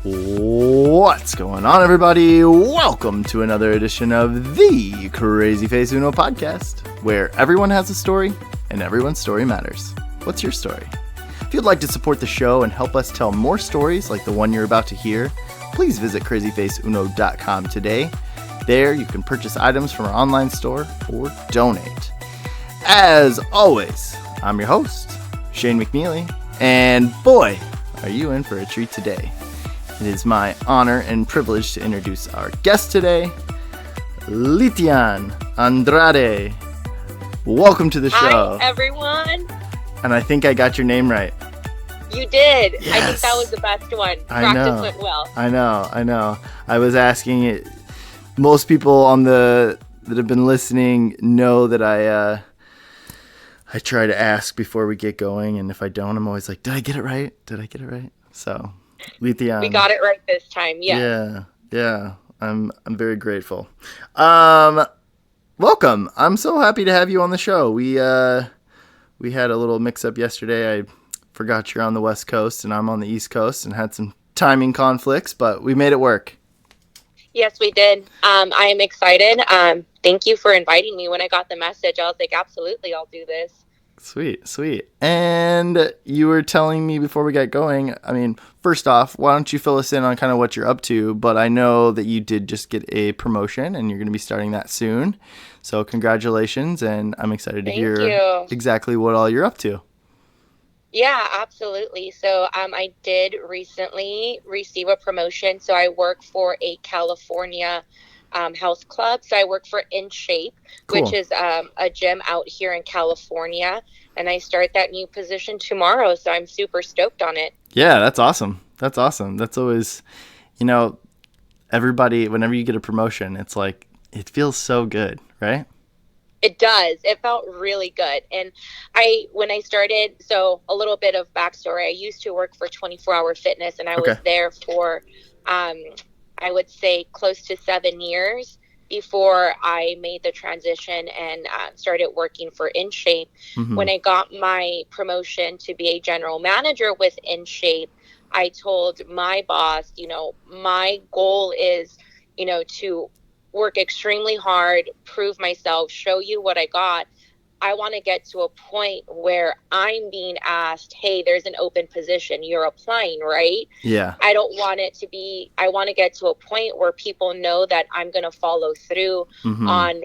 What's going on, everybody? Welcome to another edition of the CrazyFaceUno Podcast, where everyone has a story and everyone's story matters. What's your story? If you'd like to support the show and help us tell more stories like the one you're about to hear, please visit CrazyFaceUno.com today. There you can purchase items from our online store or donate. As always, I'm your host, Shane McNeely, and boy, are you in for a treat today. It is my honor and privilege to introduce our guest today, Lytian Andrade. Welcome to the show. Hi, everyone. And I think I got your name right. You did. Yes. I think that was the best one. Practice went well. I know. I was asking it. Most people that have been listening know that I try to ask before we get going, and if I don't, I'm always like, did I get it right? So, Lytian. We got it right this time, yeah. Yeah. I'm very grateful. Welcome. I'm so happy to have you on the show. We had a little mix-up yesterday. I forgot you're on the West Coast, and I'm on the East Coast, and had some timing conflicts, but we made it work. Yes, we did. I am excited. Thank you for inviting me. When I got the message, I was like, absolutely, I'll do this. Sweet. And you were telling me before we got going, I mean, first off, why don't you fill us in on kind of what you're up to? But I know that you did just get a promotion and you're going to be starting that soon. So congratulations. And I'm excited to hear exactly what all you're up to. Yeah, absolutely. So I did recently receive a promotion. So I work for a California health club. So I work for In Shape, cool. Which is a gym out here in California. And I start that new position tomorrow. So I'm super stoked on it. Yeah, that's awesome. That's always, everybody, whenever you get a promotion, it's like, it feels so good, right? It does. It felt really good. And when I started, so a little bit of backstory, I used to work for 24 Hour Fitness, and I was there for, I would say, close to 7 years before I made the transition and started working for In Shape. Mm-hmm. When I got my promotion to be a general manager with In Shape, I told my boss, my goal is, to work extremely hard, prove myself, show you what I got. I want to get to a point where I'm being asked, hey, there's an open position, you're applying, right? Yeah. I don't want it to be, I want to get to a point where people know that I'm going to follow through on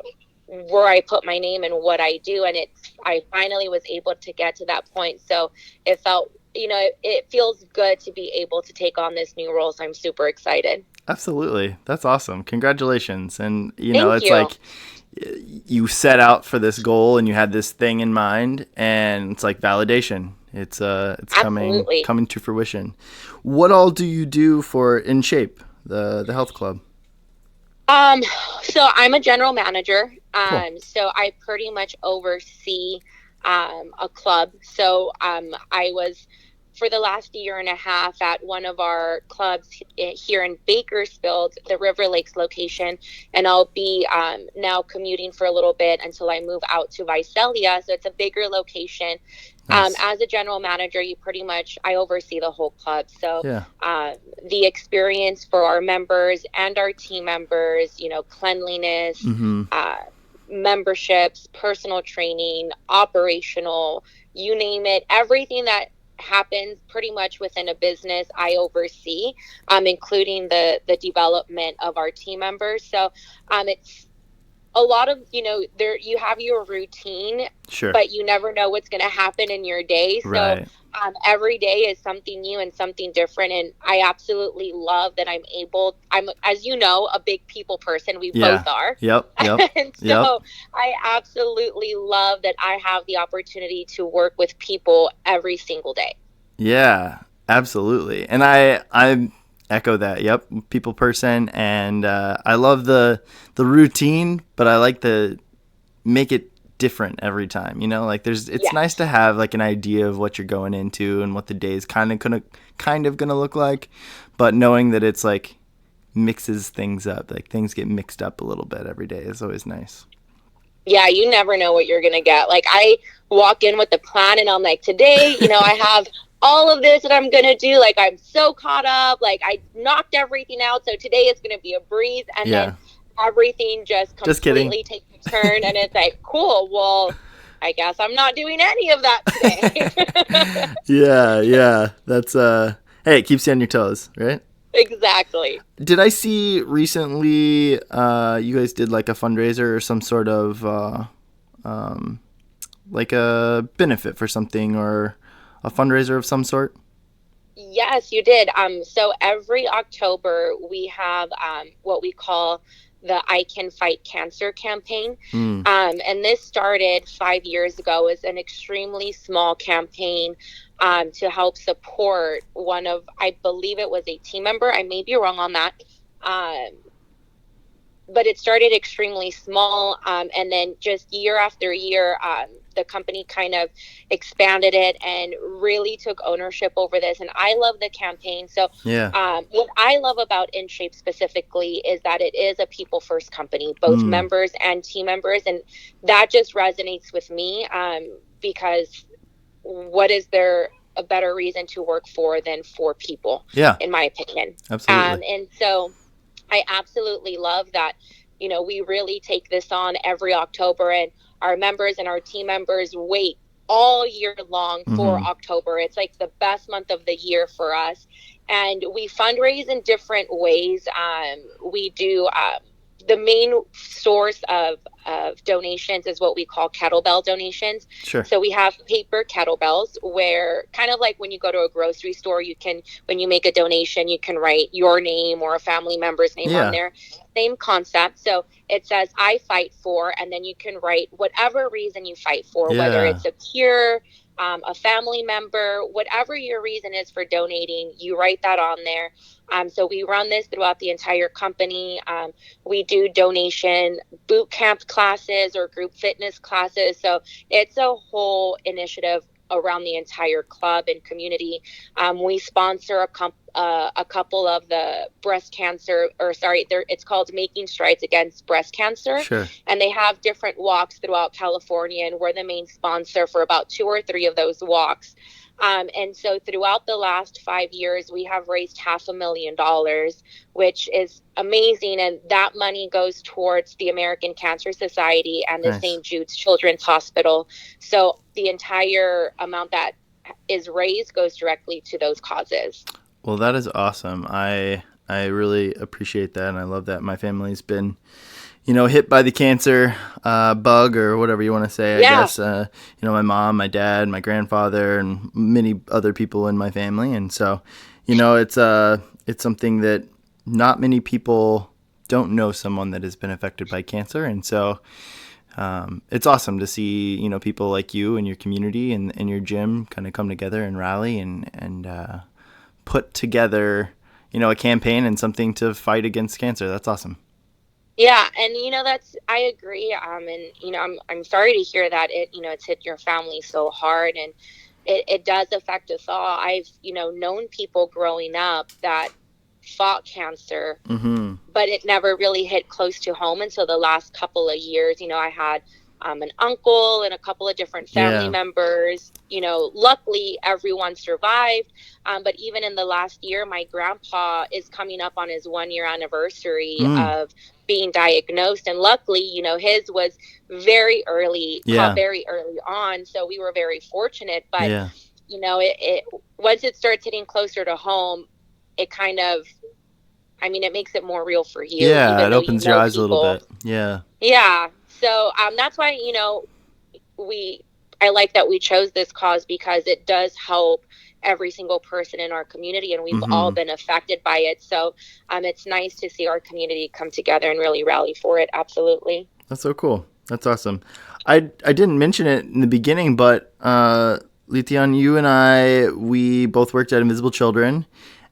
where I put my name and what I do. And I finally was able to get to that point. So it felt, it feels good to be able to take on this new role. So I'm super excited. Absolutely. That's awesome. Congratulations. And, Thank you. Like you set out for this goal and you had this thing in mind, and it's like validation. It's coming to fruition. What all do you do for In Shape, the health club? So I'm a general manager. Cool. So I pretty much oversee a club. So I was for the last year and a half at one of our clubs here in Bakersfield, the River Lakes location, and I'll be now commuting for a little bit until I move out to Visalia. So it's a bigger location. Nice. As a general manager, I oversee the whole club. So the experience for our members and our team members, cleanliness, memberships, personal training, operational, you name it, everything that happens pretty much within a business I oversee, including the development of our team members. So it's a lot of, there you have your routine, sure, but you never know what's going to happen in your day. Right. So every day is something new and something different. And I absolutely love that I'm, as you know, a big people person. We both are. Yep. And so I absolutely love that I have the opportunity to work with people every single day. Yeah, absolutely. And I echo that. Yep. People person. And I love the routine, but I like to make it different every time, it's nice to have like an idea of what you're going into and what the day is kind of gonna look like, but knowing that it's like mixes things up, like things get mixed up a little bit every day is always nice. Yeah, you never know what you're gonna get. Like I walk in with a plan and I'm like, today, I have all of this that I'm going to do. Like, I'm so caught up. Like, I knocked everything out. So today is going to be a breeze. And then everything just completely takes a turn. And it's like, cool. Well, I guess I'm not doing any of that today. Yeah. That's, hey, it keeps you on your toes, right? Exactly. Did I see recently you guys did like a fundraiser or some sort of like a benefit for something or a fundraiser of some sort? Yes, you did. So every October we have what we call the I Can Fight Cancer campaign. And this started 5 years ago as an extremely small campaign to help support one of, I believe it was a team member. I may be wrong on that. But it started extremely small. And then just year after year, the company kind of expanded it and really took ownership over this. And I love the campaign. So what I love about In Shape specifically is that it is a people first company, both members and team members. And that just resonates with me because what is there a better reason to work for than for people, in my opinion. Absolutely. And so I absolutely love that, we really take this on every October, and our members and our team members wait all year long for October. It's like the best month of the year for us. And we fundraise in different ways. We do the main source of donations is what we call kettlebell donations. Sure. So we have paper kettlebells where, kind of like when you go to a grocery store, when you make a donation, you can write your name or a family member's name on there. Same concept. So it says, I fight for, and then you can write whatever reason you fight for, whether it's a cure, a family member, whatever your reason is for donating, you write that on there. So we run this throughout the entire company. We do donation boot camp classes or group fitness classes. So it's a whole initiative around the entire club and community. We sponsor a couple of the breast cancer, it's called Making Strides Against Breast Cancer. Sure. And they have different walks throughout California, and we're the main sponsor for about 2 or 3 of those walks. And so throughout the last 5 years, we have raised $500,000, which is amazing. And that money goes towards the American Cancer Society and the St. Jude's Children's Hospital. So the entire amount that is raised goes directly to those causes. Well, that is awesome. I really appreciate that. And I love that my family's been, hit by the cancer bug or whatever you want to say, I guess. My mom, my dad, my grandfather, and many other people in my family. And so, it's something that not many people don't know someone that has been affected by cancer. And so it's awesome to see, people like you and your community and your gym kind of come together and rally and put together, a campaign and something to fight against cancer. That's awesome. Yeah. And, I agree. And, I'm sorry to hear that it's hit your family so hard, and it does affect us all. I've, known people growing up that fought cancer, but it never really hit close to home until the last couple of years. I had an uncle and a couple of different family members. Luckily everyone survived. But even in the last year, my grandpa is coming up on his 1-year anniversary of being diagnosed. And luckily, his was very early, very early on. So we were very fortunate. But, it once it starts hitting closer to home, it kind of, it makes it more real for you. Yeah, it opens your eyes a little bit. Yeah. Yeah. So that's why, I like that we chose this cause, because it does help every single person in our community, and we've all been affected by it. So it's nice to see our community come together and really rally for it. Absolutely. That's so cool. That's awesome. I didn't mention it in the beginning, but Lytian, you and I, we both worked at Invisible Children,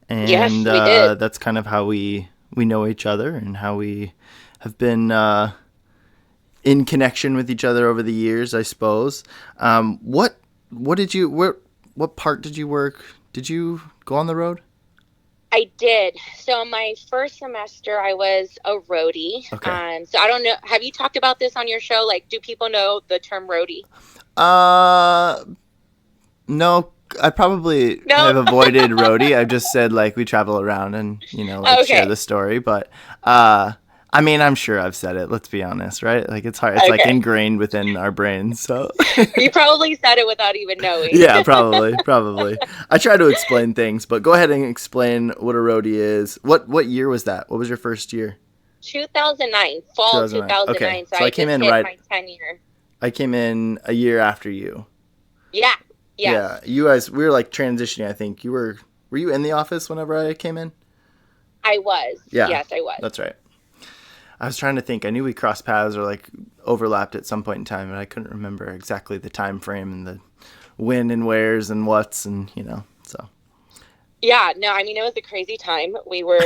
and yes, we did. That's kind of how we know each other and how we have been in connection with each other over the years, I suppose. What part did you work? Did you go on the road? I did. So my first semester, I was a roadie. Okay. So I don't know. Have you talked about this on your show? Like, do people know the term roadie? No. I probably have avoided roadie. I've just said like we travel around and share the story. But I mean, I'm sure I've said it. Let's be honest, right? Like it's hard. It's like ingrained within our brains. So you probably said it without even knowing. Yeah, probably. I try to explain things, but go ahead and explain what a roadie is. What year was that? What was your first year? 2009, fall 2009. Okay. So I came in right. My 10-year. I came in a year after you. Yeah. Yes. Yeah. You guys, we were like transitioning. I think were you in the office whenever I came in? I was. Yeah. Yes, I was. That's right. I was trying to think. I knew we crossed paths or like overlapped at some point in time, and I couldn't remember exactly the time frame and the when and wheres and what's and so. Yeah, no, I mean, it was a crazy time. We were,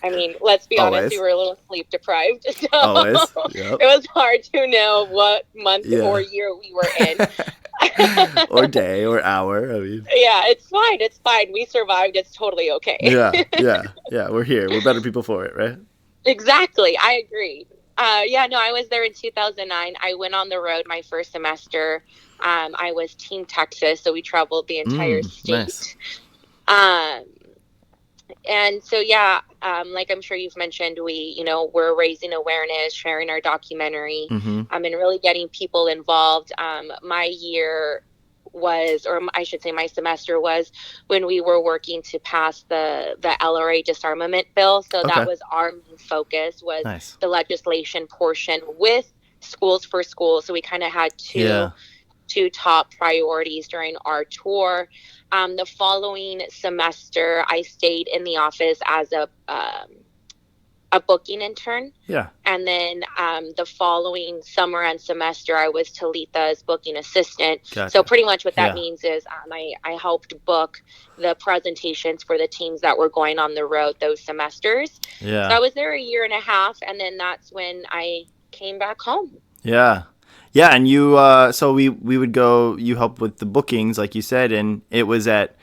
I mean, let's be honest, we were a little sleep deprived. So Always. Yep. It was hard to know what month or year we were in. Or day or hour. I mean. Yeah, it's fine. It's fine. We survived. It's totally okay. Yeah. We're here. We're better people for it, right? Exactly. I agree. I was there in 2009. I went on the road my first semester. I was Team Texas, so we traveled the entire state. Nice. And so, like I'm sure you've mentioned, we're raising awareness, sharing our documentary, and really getting people involved. My year was, or I should say my semester was, when we were working to pass the LRA disarmament bill. So that was our main focus, was the legislation portion with Schools for Schools. So we kind of had two top priorities during our tour. The following semester, I stayed in the office as a booking intern. Yeah. And then the following summer and semester, I was Talitha's booking assistant. Gotcha. So pretty much what that means is I helped book the presentations for the teams that were going on the road those semesters. Yeah. So I was there a year and a half, and then that's when I came back home. Yeah. Yeah, and you, so we would go, you helped with the bookings, like you said, and it was at,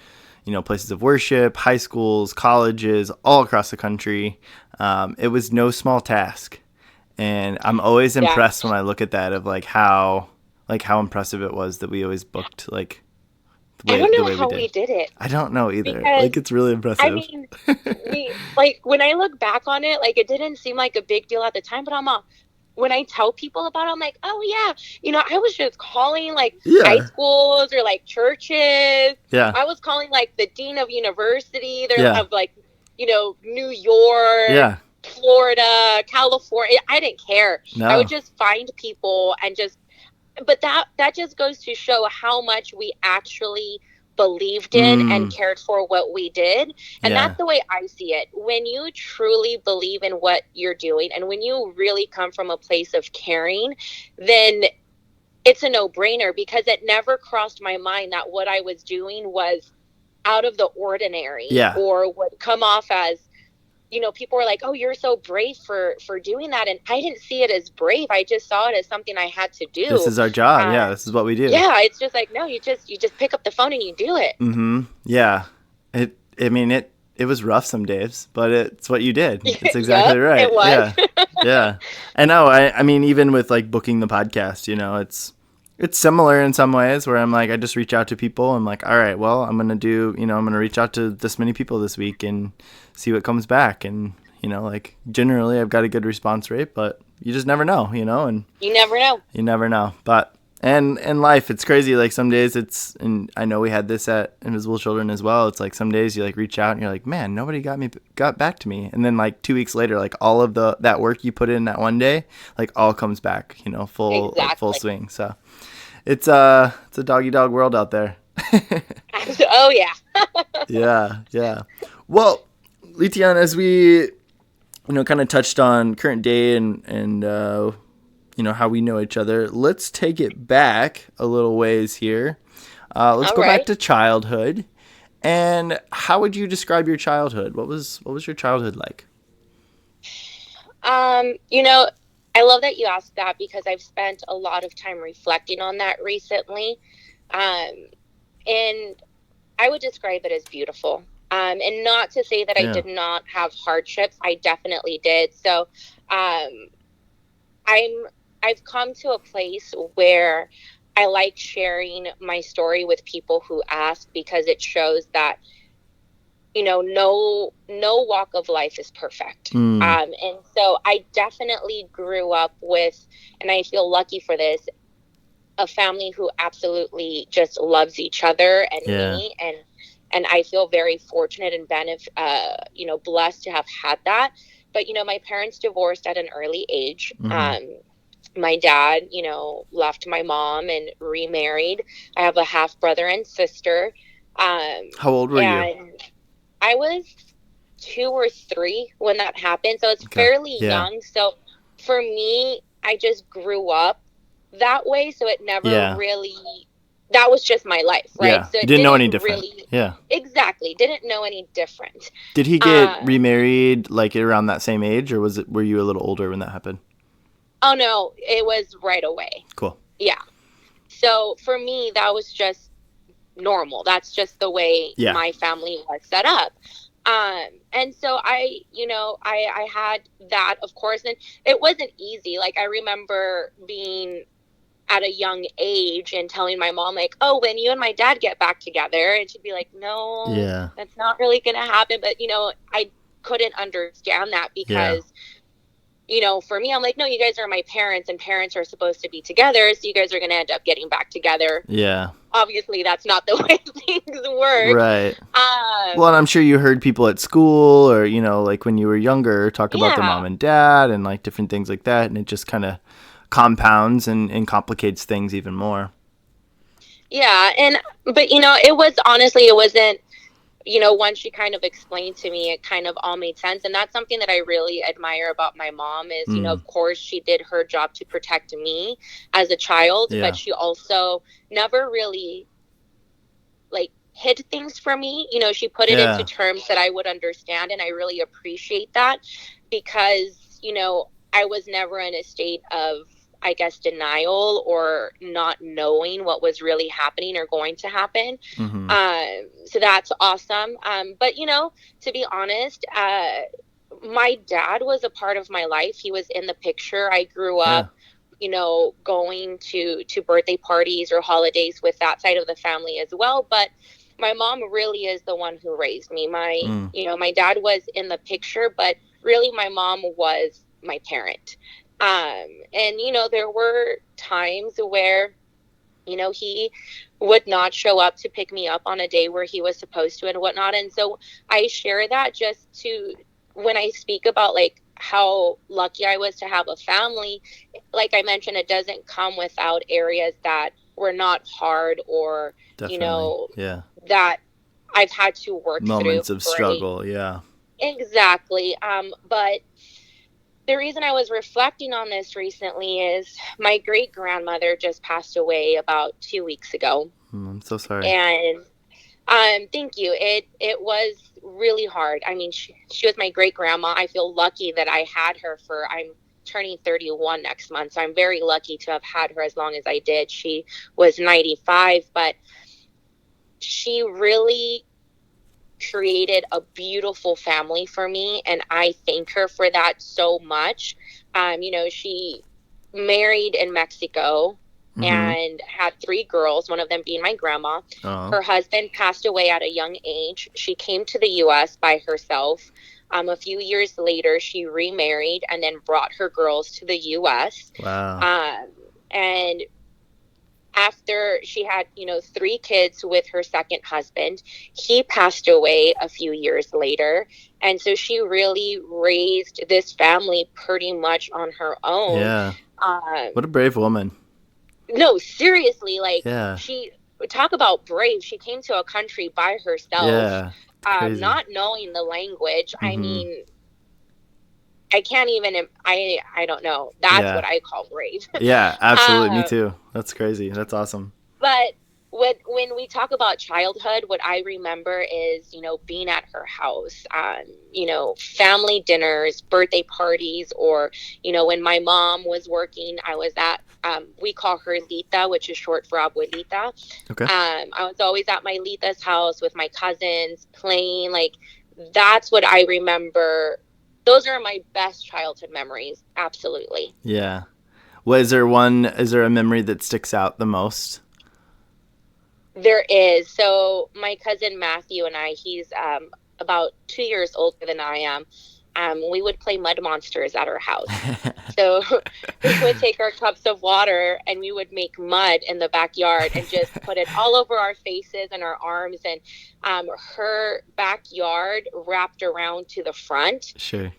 places of worship, high schools, colleges, all across the country. It was no small task. And I'm always impressed when I look at that of how impressive it was that we always booked, like, I don't know how we did it. I don't know either. Because, it's really impressive. I mean, when I look back on it, it didn't seem like a big deal at the time, but when I tell people about it, I'm like, oh, yeah. I was just calling, high schools or, churches. Yeah. I was calling, the dean of university. Of, New York, Florida, California. I didn't care. No. I would just find people and just – but that just goes to show how much we actually – believed in and cared for what we did. And that's the way I see it. When you truly believe in what you're doing and when you really come from a place of caring, then it's a no-brainer, because it never crossed my mind that what I was doing was out of the ordinary or would come off as, people were like, oh, you're so brave for doing that. And I didn't see it as brave. I just saw it as something I had to do. This is our job. This is what we do. Yeah. It's just no, you just pick up the phone and you do it. Mm-hmm. Yeah. It was rough some days, but it's what you did. It's exactly right. It was. Yeah. I know. I mean, even with booking the podcast, it's similar in some ways where I'm I just reach out to people. I'm like, all right, well, I'm going to reach out to this many people this week and see what comes back. And, generally I've got a good response rate, but you just never know, and you never know. But, and in life, it's crazy. Some days and I know we had this at Invisible Children as well. It's some days you reach out and you're like, man, nobody got back to me. And then 2 weeks later, all of that work you put in that one day, all comes back, full swing. So it's a doggy dog world out there. Oh yeah. Yeah. Well, Lytian, as we, kind of touched on current day and how we know each other, let's take it back a little ways here. Let's go back to childhood. And how would you describe your childhood? What was your childhood like? I love that you asked that, because I've spent a lot of time reflecting on that recently. And I would describe it as beautiful. And not to say that I did not have hardships. I definitely did. So I've come to a place where I like sharing my story with people who ask, because it shows that, no walk of life is perfect. And so I definitely grew up with, and I feel lucky for this, a family who absolutely just loves each other and me. And I feel very fortunate and blessed to have had that. But, my parents divorced at an early age. My dad, left my mom and remarried. I have a half brother and sister. How old were you? I was 2 or 3 when that happened. So it's fairly young. So for me, I just grew up that way. So it never really, that was just my life, right? Yeah. So you didn't know any different. Exactly. Didn't know any different. Did he get remarried like around that same age, or were you a little older when that happened? Oh, no, it was right away. Cool. Yeah. So for me, that was just normal. That's just the way my family was set up. And so I had that, of course, and it wasn't easy. Like, I remember being at a young age and telling my mom, like, oh, when you and my dad get back together, and she'd be like, no, that's not really going to happen. But, I couldn't understand that because for me, I'm like, no, you guys are my parents, and parents are supposed to be together, so you guys are going to end up getting back together. Yeah. Obviously, that's not the way things work. Right. Well, and I'm sure you heard people at school or, like when you were younger, talk about their mom and dad and like different things like that, and it just kind of compounds and complicates things even more. Yeah, but, it wasn't, once she kind of explained to me, it kind of all made sense. And that's something that I really admire about my mom is, of course, she did her job to protect me as a child, but she also never really like hid things from me. She put it into terms that I would understand. And I really appreciate that because, I was never in a state of, I guess, denial or not knowing what was really happening or going to happen. So that's awesome. But, to be honest, my dad was a part of my life. He was in the picture. I grew up, going to birthday parties or holidays with that side of the family as well. But my mom really is the one who raised me. My dad was in the picture, but really my mom was my parent. And, there were times where, he would not show up to pick me up on a day where he was supposed to and whatnot. And so I share that just when I speak about like how lucky I was to have a family, like I mentioned, it doesn't come without areas that were not hard or, that I've had to work through. Moments of struggle. Yeah. Exactly. But the reason I was reflecting on this recently is my great grandmother just passed away about 2 weeks ago. I'm so sorry. And thank you. It was really hard. I mean, she was my great grandma. I feel lucky that I had her I'm turning 31 next month. So I'm very lucky to have had her as long as I did. She was 95, but she really created a beautiful family for me, and I thank her for that so much. She married in Mexico and had 3 girls, one of them being my grandma. Her husband passed away at a young age. She came to the U.S. by herself. A few years later, she remarried and then brought her girls to the U.S. Wow. And after she had, 3 kids with her second husband, he passed away a few years later. And so she really raised this family pretty much on her own. Yeah. What a brave woman. No, seriously, she talk about brave. She came to a country by herself, not knowing the language. I mean, I can't even, I don't know. That's what I call brave. Yeah, absolutely. Me too. That's crazy. That's awesome. But when we talk about childhood, what I remember is, being at her house, family dinners, birthday parties, or, when my mom was working, I was at, we call her Lita, which is short for abuelita. Okay. I was always at my Lita's house with my cousins playing. That's what I remember. Those are my best childhood memories. Absolutely. Yeah. Is there a memory that sticks out the most? There is. So my cousin Matthew and I, he's about 2 years older than I am. We would play mud monsters at our house. So we would take our cups of water and we would make mud in the backyard and just put it all over our faces and our arms. And her backyard wrapped around to the front. Sure.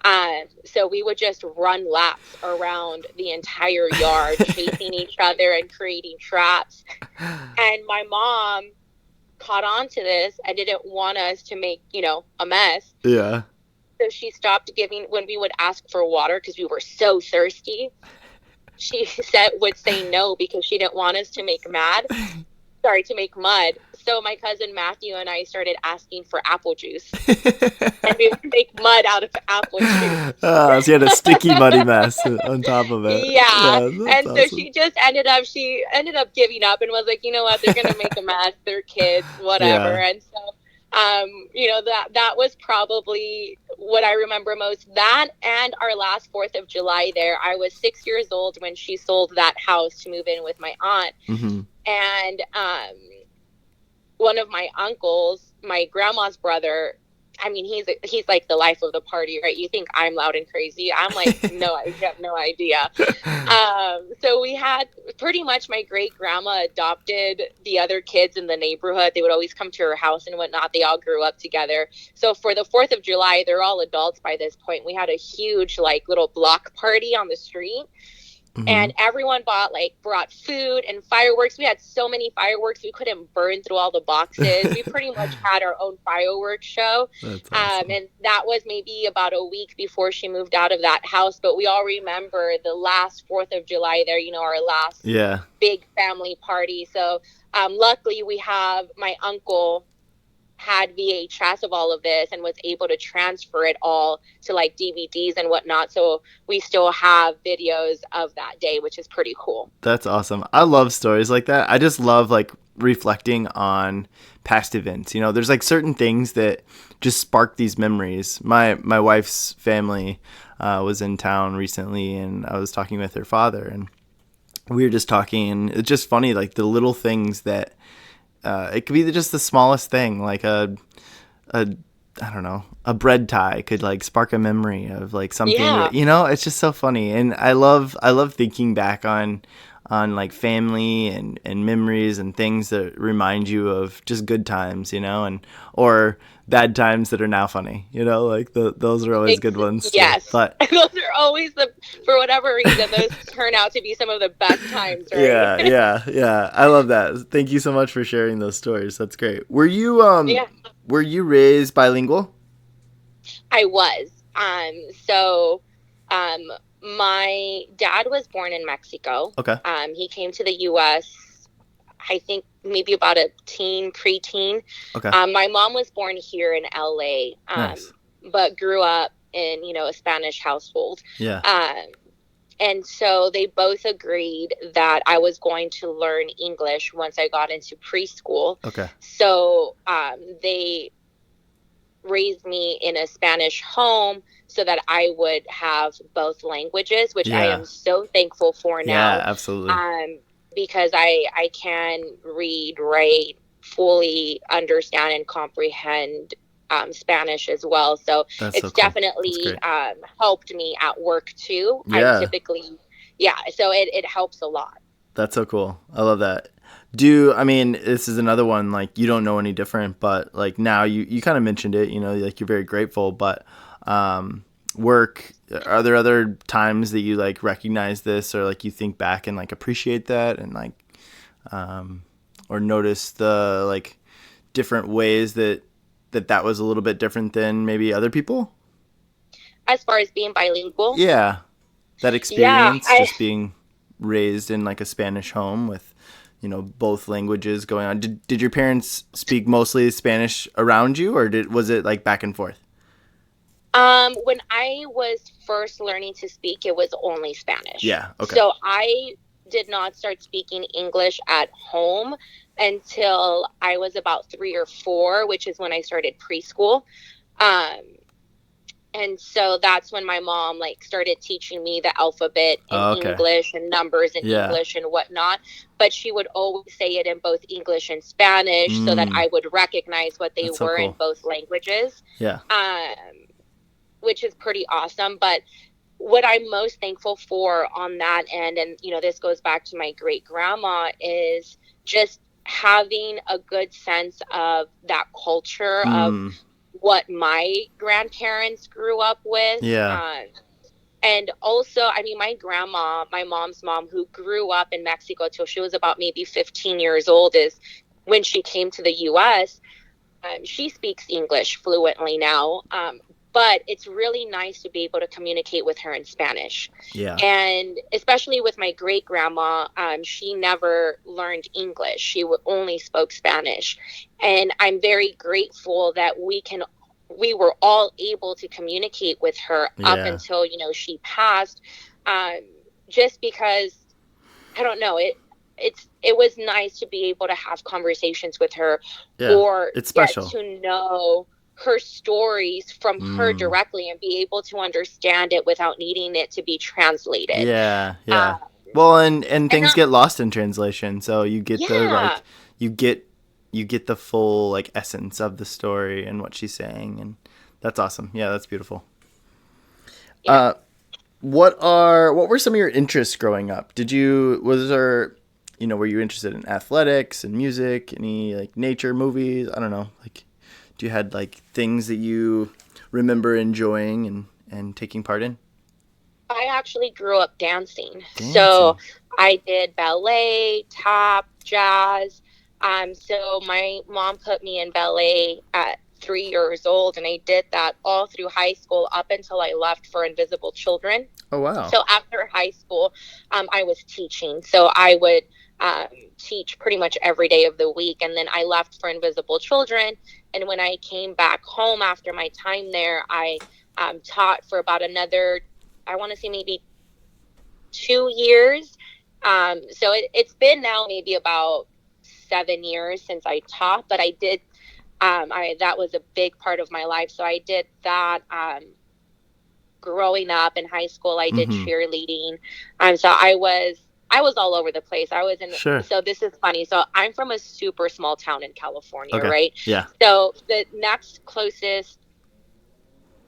So we would just run laps around the entire yard, chasing each other and creating traps. And my mom caught on to this and didn't want us to make, a mess. Yeah. So she stopped giving when we would ask for water because we were so thirsty. She would say no because she didn't want us to make make mud. So my cousin Matthew and I started asking for apple juice. And we would make mud out of apple juice. So you had a sticky muddy mess on top of it. Yeah. And awesome. So she just ended up giving up and was like, you know what, they're going to make a mess. They're kids, whatever. Yeah. And so that was probably what I remember most. That and our last 4th of July there. I was 6 years old when she sold that house to move in with my aunt. Mm-hmm. And one of my uncles, my grandma's brother, I mean, he's like the life of the party, right? You think I'm loud and crazy. I'm like, no, I have no idea. So we had pretty much my great grandma adopted the other kids in the neighborhood. They would always come to her house and whatnot. They all grew up together. So for the 4th of July, they're all adults by this point. We had a huge little block party on the street. Mm-hmm. And everyone brought food and fireworks. We had so many fireworks, we couldn't burn through all the boxes. We pretty much had our own fireworks show. That's awesome. And that was maybe about a week before she moved out of that house. But we all remember the last 4th of July there, our last big family party. So luckily we have my uncle had VHS of all of this and was able to transfer it all to DVDs and whatnot. So we still have videos of that day, which is pretty cool. That's awesome. I love stories like that. I just love reflecting on past events. There's certain things that just spark these memories. My wife's family was in town recently and I was talking with her father and we were just talking and it's just funny, the little things that it could be just the smallest thing, like I don't know, a bread tie could spark a memory of something. Yeah. That, it's just so funny, and I love thinking back on family and memories and things that remind you of just good times, and or bad times that are now funny. Those are always good ones. Yes, but those are always for whatever reason those turn out to be some of the best times. Right? Yeah. I love that. Thank you so much for sharing those stories. That's great. Were you Were you raised bilingual? I was. So my dad was born in Mexico. Okay. He came to the U.S. I think maybe about a preteen. Okay. My mom was born here in L.A. Nice. But grew up in a Spanish household. Yeah. And so they both agreed that I was going to learn English once I got into preschool. Okay. So they raised me in a Spanish home so that I would have both languages, which I am so thankful for now. Yeah, absolutely. Because I can read, write, fully understand and comprehend Spanish as well. So That's it's so cool. Definitely helped me at work too. Yeah. I typically, so it helps a lot. That's so cool. I love that. This is another one, you don't know any different, but now you kind of mentioned it, you're very grateful, but work, are there other times that you recognize this or you think back and appreciate that and or notice the different ways that was a little bit different than maybe other people? As far as being bilingual? Yeah. That experience, just being raised in a Spanish home with, both languages going on. Did your parents speak mostly Spanish around you or was it back and forth? When I was first learning to speak, it was only Spanish. Yeah. Okay. So I did not start speaking English at home until I was about 3 or 4, which is when I started preschool. And so that's when my mom like started teaching me the alphabet in English and numbers in English and whatnot. But she would always say it in both English and Spanish so that I would recognize what they were in both languages. Yeah. Which is pretty awesome. But what I'm most thankful for on that end, and, you know, this goes back to my great grandma, is just having a good sense of that culture of what my grandparents grew up with. Yeah. And also, I mean, my grandma, my mom's mom, who grew up in Mexico till she was about maybe 15 years old, is when she came to the U.S., she speaks English fluently now. But it's really nice to be able to communicate with her in Spanish. Yeah. And especially with my great grandma, she never learned English. She only spoke Spanish. And I'm very grateful that we were all able to communicate with her up until, you know, she passed. Just because, I don't know, it was nice to be able to have conversations with her or it's special. Get to know her stories from her directly and be able to understand it without needing it to be translated. Yeah. Well, and things get lost in translation, so you get the like you get the full like essence of the story and what she's saying, and that's awesome. Yeah, that's beautiful. Yeah. What were some of your interests growing up? Were you interested in athletics and music, any like nature movies? I don't know, like do you had like things that you remember enjoying and taking part in? I actually grew up dancing. So I did ballet, tap, jazz. So my mom put me in ballet at 3 years old, and I did that all through high school up until I left for Invisible Children. Oh, wow. So after high school, I was teaching. So I would teach pretty much every day of the week. And then I left for Invisible Children. And when I came back home after my time there, I taught for about another, I want to say maybe 2 years. So it's been now maybe about 7 years since I taught, but I did, that was a big part of my life. So I did that growing up in high school. I did cheerleading. So I was all over the place. I was in, so this is funny. So I'm from a super small town in California, right? Yeah. So the next closest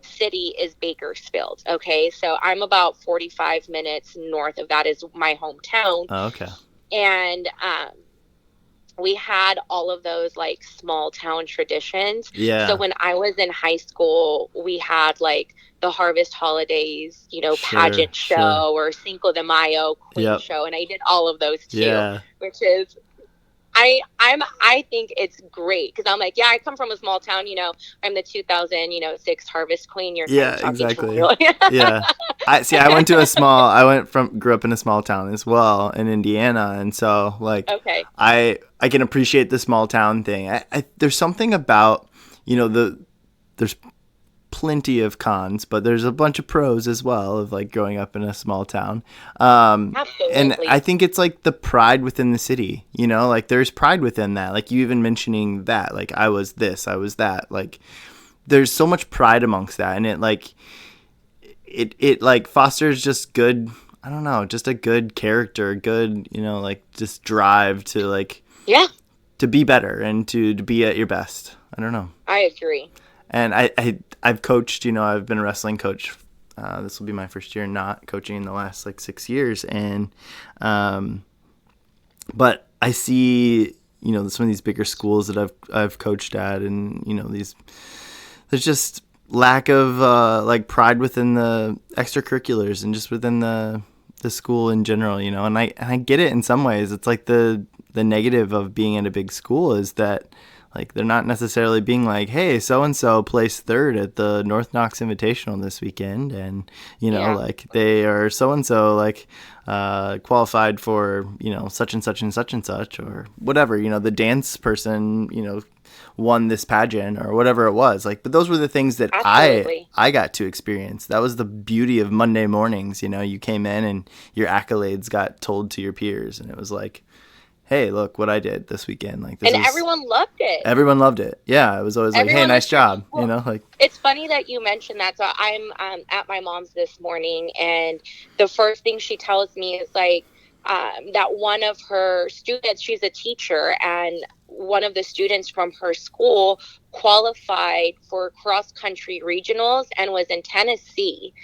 city is Bakersfield. Okay. So I'm about 45 minutes north of that is my hometown. Oh, okay. And, we had all of those like small town traditions. Yeah. So when I was in high school, we had like the Harvest Holidays, you know, pageant show or Cinco de Mayo Queen show. And I did all of those too, which is, I think it's great because I'm like, I come from a small town, you know, I'm the 2006 Harvest Queen. You're exactly. Yeah. Grew up in a small town as well in Indiana. And so like, I can appreciate the small town thing. There's something about, you know, there's plenty of cons, but there's a bunch of pros as well of like growing up in a small town. Absolutely. And I think it's like the pride within the city, you know, like there's pride within that. Like you even mentioning that, like I was this, I was that, like there's so much pride amongst that. And it like, it like fosters just good, I don't know, just a good character, good, you know, like just drive to like, to be better and to be at your best. I don't know. I agree. And I've coached, you know, I've been a wrestling coach. This will be my first year not coaching in the last like 6 years. And, but I see, you know, some of these bigger schools that I've coached at and, you know, there's just lack of, like pride within the extracurriculars and just within the school in general, you know, and I get it in some ways. It's like the negative of being in a big school is that, like, they're not necessarily being like, hey, so-and-so placed third at the North Knox Invitational this weekend. And, you know, like they are so-and-so, like, qualified for, you know, such and such and such and such or whatever, you know, the dance person, you know, won this pageant or whatever it was. Like, but those were the things that I got to experience. That was the beauty of Monday mornings. You know, you came in and your accolades got told to your peers and it was like, hey, look what I did this weekend. Like and everyone loved it. Everyone loved it. Yeah, it was always like, hey, nice job. Cool. You know, like it's funny that you mentioned that. So I'm at my mom's this morning, and the first thing she tells me is like that one of her students, she's a teacher, and one of the students from her school qualified for cross country regionals and was in Tennessee.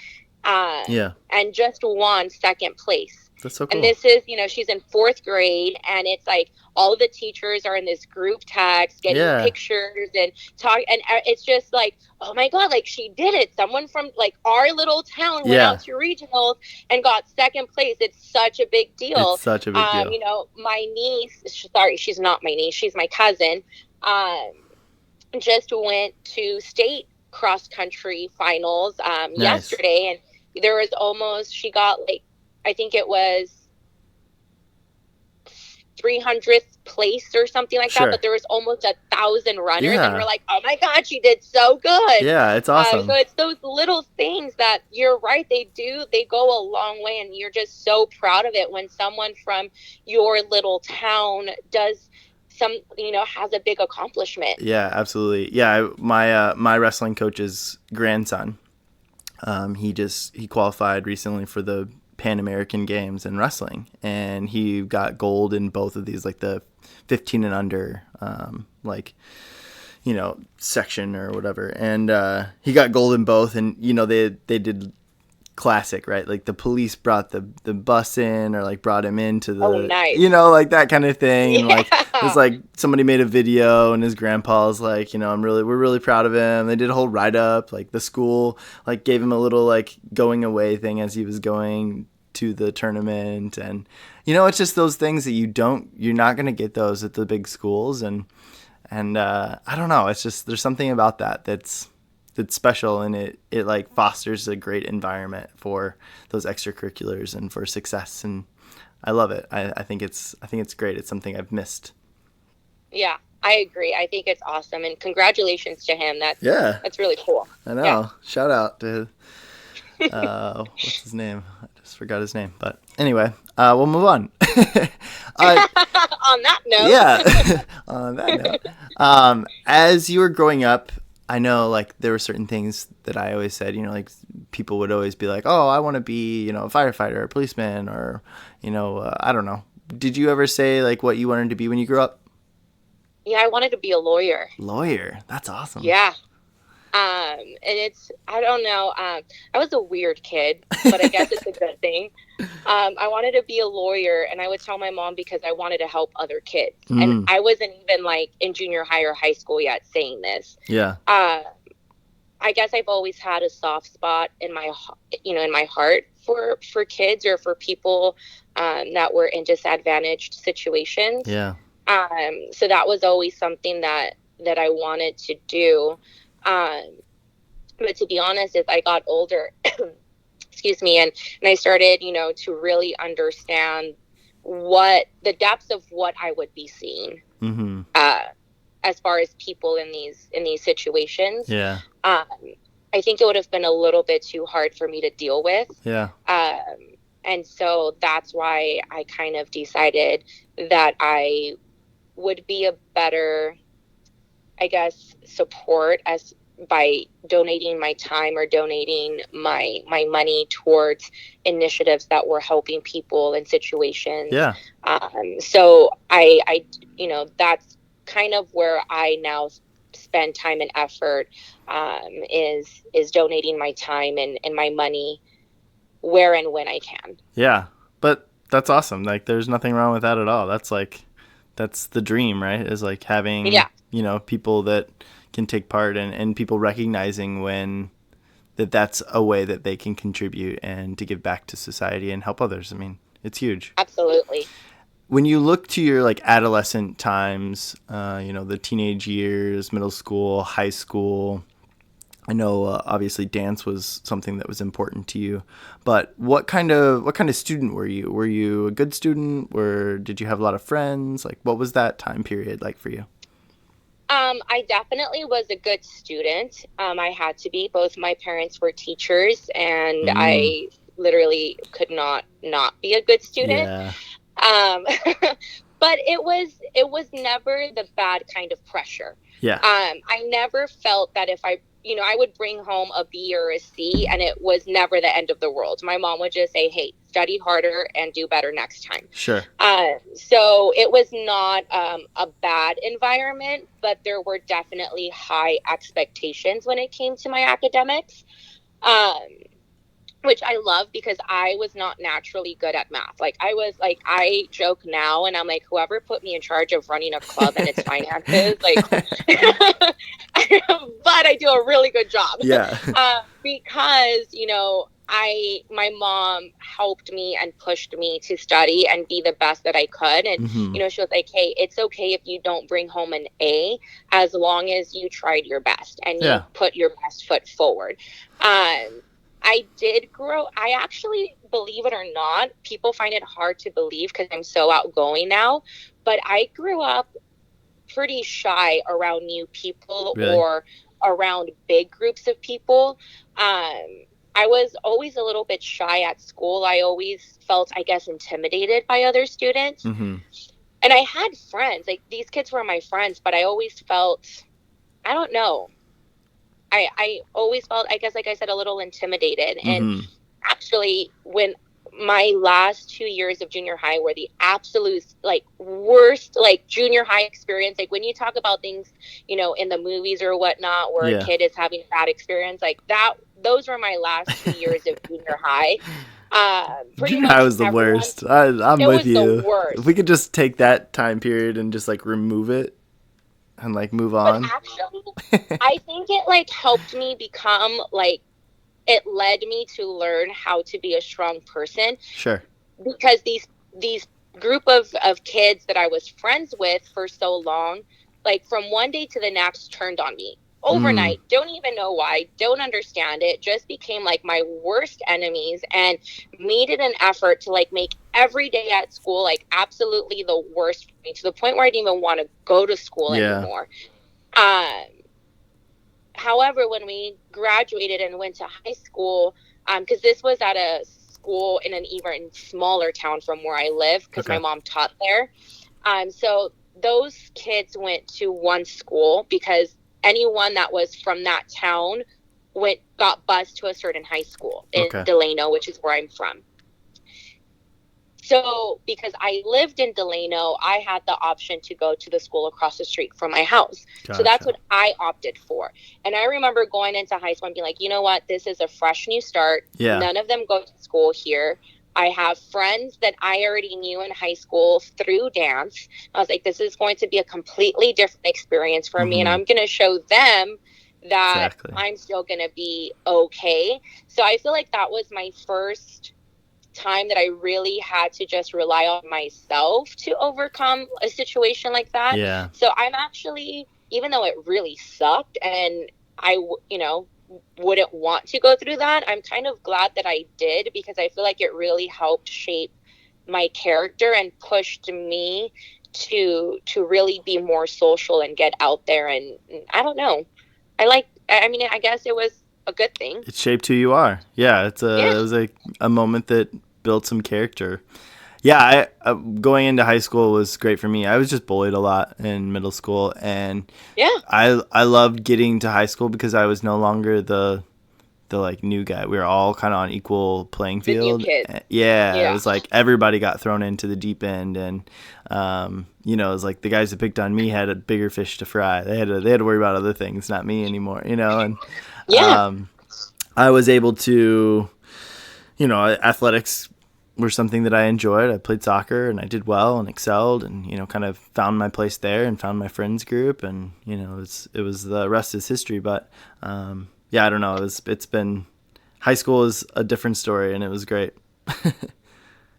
And just won second place. That's so cool. And this is, she's in 4th grade, and it's like all of the teachers are in this group text getting pictures and talk, and it's just like, oh my God, like she did it. Someone from like our little town went out to regionals and got second place. It's such a big deal. It's such a big deal. My niece, sorry, she's not my niece, she's my cousin, just went to state cross country finals yesterday, and there was she got like, I think it was 300th place or something like that, but there was almost 1,000 runners, and we're like, oh my God, she did so good. Yeah, it's awesome. So it's those little things that you're right, they go a long way, and you're just so proud of it when someone from your little town does has a big accomplishment. Yeah, absolutely. Yeah, my wrestling coach's grandson, he qualified recently for the Pan American Games in wrestling, and he got gold in both of these, like the 15 and under, section or whatever. And he got gold in both, and they did classic, right? Like the police brought the bus in, or like brought him into the, nice. Like that kind of thing. And like it was like somebody made a video, and his grandpa was like, we're really proud of him. They did a whole write up. Like the school like gave him a little like going away thing as he was going to the tournament, and it's just those things that you're not going to get those at the big schools, and I don't know, it's just there's something about that's special, and it like fosters a great environment for those extracurriculars and for success, and I love it. I think it's great. It's something I've missed. Yeah, I agree. I think it's awesome, and congratulations to him. That's really cool. I know. Yeah. Shout out to what's his name? I just forgot his name. But anyway, we'll move on. On that note. Yeah. On that note. As you were growing up, I know like there were certain things that I always said, like people would always be like, oh, I want to be, a firefighter or a policeman, or, I don't know. Did you ever say like what you wanted to be when you grew up? Yeah, I wanted to be a lawyer. Lawyer? That's awesome. Yeah. And I don't know. I was a weird kid, but I guess it's a good thing. I wanted to be a lawyer, and I would tell my mom because I wanted to help other kids. And I wasn't even like in junior high or high school yet saying this. Yeah. I guess I've always had a soft spot in my heart for kids or for people, that were in disadvantaged situations. Yeah. So that was always something that I wanted to do. But to be honest, as I got older, excuse me, and I started, to really understand what the depths of what I would be seeing, as far as people in these situations. Yeah. I think it would have been a little bit too hard for me to deal with. Yeah. And so that's why I kind of decided that I would be a better, I guess, support by donating my time or donating my money towards initiatives that were helping people in situations. Yeah. So I that's kind of where I now spend time and effort, is donating my time and my money where and when I can. Yeah. But that's awesome. Like there's nothing wrong with that at all. That's the dream, right? Is like having, people that can take part, and people recognizing when that's a way that they can contribute and to give back to society and help others. I mean, it's huge. Absolutely. When you look to your like adolescent times, the teenage years, middle school, high school, I know obviously dance was something that was important to you, but what kind of student were you? Were you a good student, or did you have a lot of friends? Like what was that time period like for you? I definitely was a good student. I had to be. Both my parents were teachers, and I literally could not be a good student. Yeah. but it was never the bad kind of pressure. Yeah. I never felt that if I would bring home a B or a C, and it was never the end of the world. My mom would just say, hey, study harder and do better next time. Sure. So it was not a bad environment, but there were definitely high expectations when it came to my academics. Which I love, because I was not naturally good at math. Like, I joke now, and I'm like, whoever put me in charge of running a club and its finances, like, but I do a really good job. Yeah. Because, my mom helped me and pushed me to study and be the best that I could. And, she was like, hey, it's okay if you don't bring home an A, as long as you tried your best and you put your best foot forward. I actually, believe it or not, people find it hard to believe because I'm so outgoing now, but I grew up pretty shy around new people. Really? Or around big groups of people. I was always a little bit shy at school. I always felt, I guess, intimidated by other students. And I had friends, like, these kids were my friends, but I always felt, I don't know. I always felt, I guess, like I said, a little intimidated. And actually, when my last 2 years of junior high were the absolute, like, worst, like, junior high experience. Like, when you talk about things, in the movies or whatnot, where a kid is having a bad experience, like that, those were my last 2 years of junior high. Junior high was the worst. I'm with you. If we could just take that time period and just, like, remove it and, like, move on. But actually, I think it, like, helped me become, like, it led me to learn how to be a strong person. Sure. Because these group of kids that I was friends with for so long, like, from one day to the next, turned on me overnight. Don't even know why, don't understand it, just became, like, my worst enemies, and made it an effort to, like, make every day at school, like, absolutely the worst for me, to the point where I didn't even want to go to school anymore. However, when we graduated and went to high school, because this was at a school in an even smaller town from where I live, because my mom taught there. So those kids went to one school, because anyone that was from that town got bused to a certain high school in Delano, which is where I'm from. So because I lived in Delano, I had the option to go to the school across the street from my house. Gotcha. So that's what I opted for. And I remember going into high school and being like, you know what, this is a fresh new start. Yeah. None of them go to school here. I have friends that I already knew in high school through dance. I was like, this is going to be a completely different experience for me. And I'm going to show them that I'm still going to be okay. So I feel like that was my first time that I really had to just rely on myself to overcome a situation like that. Yeah. So I'm actually, even though it really sucked and I, wouldn't want to go through that, I'm kind of glad that I did, because I feel like it really helped shape my character and pushed me to really be more social and get out there. And I don't know. I guess it was a good thing. It shaped who you are. Yeah. It was a moment that built some character. Yeah, I going into high school was great for me. I was just bullied a lot in middle school, and I loved getting to high school because I was no longer the like new guy. We were all kind of on equal playing field. The new kid. Yeah, it was like everybody got thrown into the deep end, and it was like the guys that picked on me had a bigger fish to fry. They had to worry about other things, not me anymore. And I was able to, athletics were something that I enjoyed. I played soccer and I did well and excelled, and kind of found my place there and found my friends group, and it was the rest is history. But I don't know. It's been, high school is a different story, and it was great.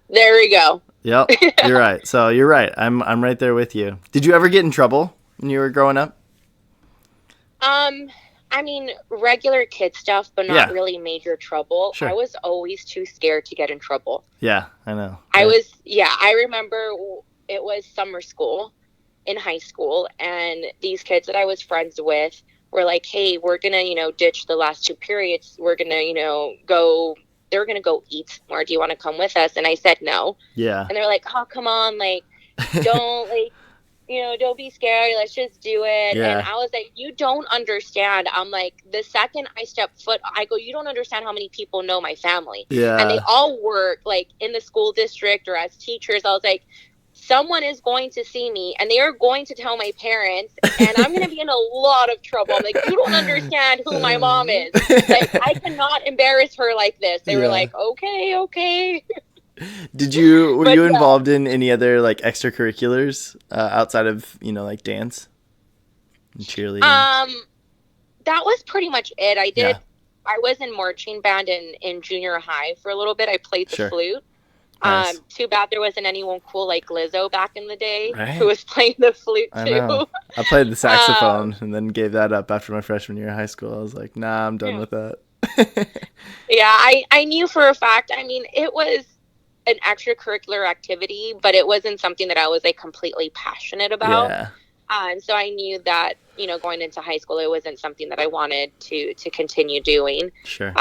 There we go. Yep, you're right. So you're right. I'm right there with you. Did you ever get in trouble when you were growing up? Regular kid stuff, but not really major trouble. Sure. I was always too scared to get in trouble. Yeah, I know. I remember it was summer school in high school, and these kids that I was friends with were like, hey, we're going to, ditch the last 2 periods. We're going to, they're going to go eat somewhere. Do you want to come with us? And I said no. Yeah. And they're like, oh, come on. Like, don't like, don't be scared. Let's just do it. Yeah. And I was like, you don't understand. I'm like, the second I step foot, I go, you don't understand how many people know my family. Yeah. And they all work like in the school district or as teachers. I was like, someone is going to see me and they are going to tell my parents and I'm going to be in a lot of trouble. I'm like, you don't understand who my mom is. Like, I cannot embarrass her like this. They were like, okay. Were you involved in any other like extracurriculars outside of, like dance and cheerleading? That was pretty much it. I was in marching band in junior high for a little bit. I played the flute. Nice. Too bad there wasn't anyone cool like Lizzo back in the day who was playing the flute too. I know. I played the saxophone and then gave that up after my freshman year of high school. I was like, nah, I'm done with that. Yeah, I knew for a fact. I mean, it was an extracurricular activity, but it wasn't something that I was like completely passionate about. Yeah. So I knew that, going into high school, it wasn't something that I wanted to continue doing. Sure.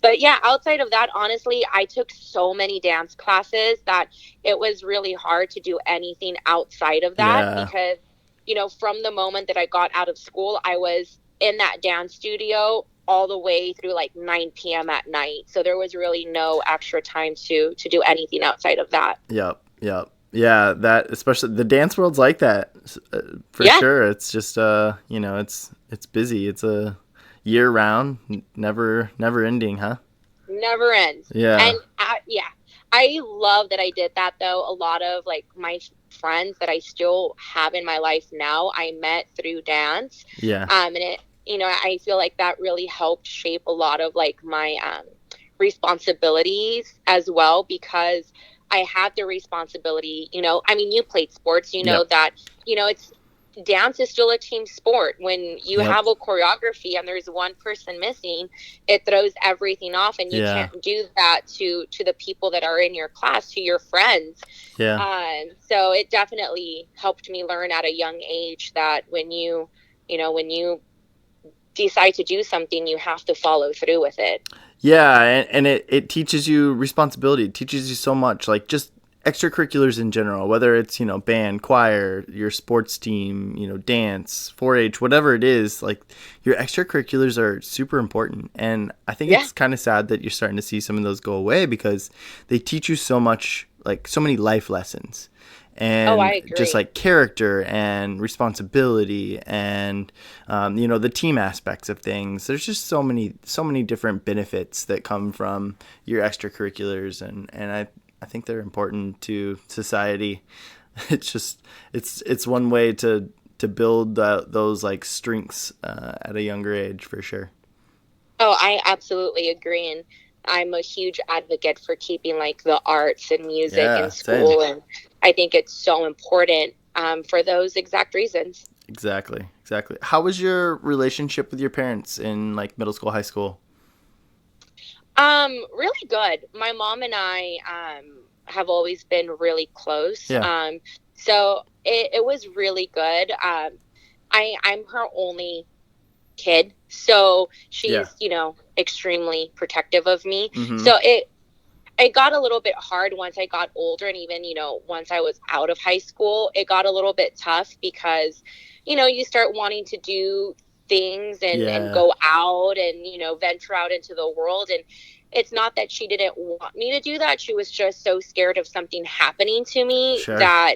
But yeah, outside of that, honestly, I took so many dance classes that it was really hard to do anything outside of that because, from the moment that I got out of school, I was in that dance studio all the way through like 9 p.m. at night. So there was really no extra time to do anything outside of that. Yep. Yeah, that especially the dance world's like that for sure. It's just it's busy. It's a year round, never ending, huh? Never ends. Yeah. And I love that I did that though. A lot of like my friends that I still have in my life now, I met through dance. Yeah. And it, I feel like that really helped shape a lot of like my responsibilities as well, because I had the responsibility, you played sports, that, it's dance is still a team sport. When you have a choreography and there's one person missing, it throws everything off, and you can't do that to the people that are in your class, to your friends. Yeah. So it definitely helped me learn at a young age that when you decide to do something, you have to follow through with it. Yeah, and it teaches you responsibility. It teaches you so much, like just extracurriculars in general, whether it's, band, choir, your sports team, dance, 4-H, whatever it is, like your extracurriculars are super important. And I think it's kind of sad that you're starting to see some of those go away because they teach you so much, like so many life lessons. And I agree. Just like character and responsibility and, the team aspects of things. There's just so many different benefits that come from your extracurriculars. And I think they're important to society. It's just, it's one way to build those like strengths at a younger age for sure. Oh, I absolutely agree. And I'm a huge advocate for keeping like the arts and music in school. Same. And I think it's so important for those exact reasons. Exactly. How was your relationship with your parents in like middle school, high school? Really good. My mom and I have always been really close. Yeah. So it was really good. I'm her only kid, so she's extremely protective of me. Mm-hmm. So it got a little bit hard once I got older, and even once I was out of high school, it got a little bit tough because you start wanting to do things and go out and venture out into the world. And it's not that she didn't want me to do that, she was just so scared of something happening to me that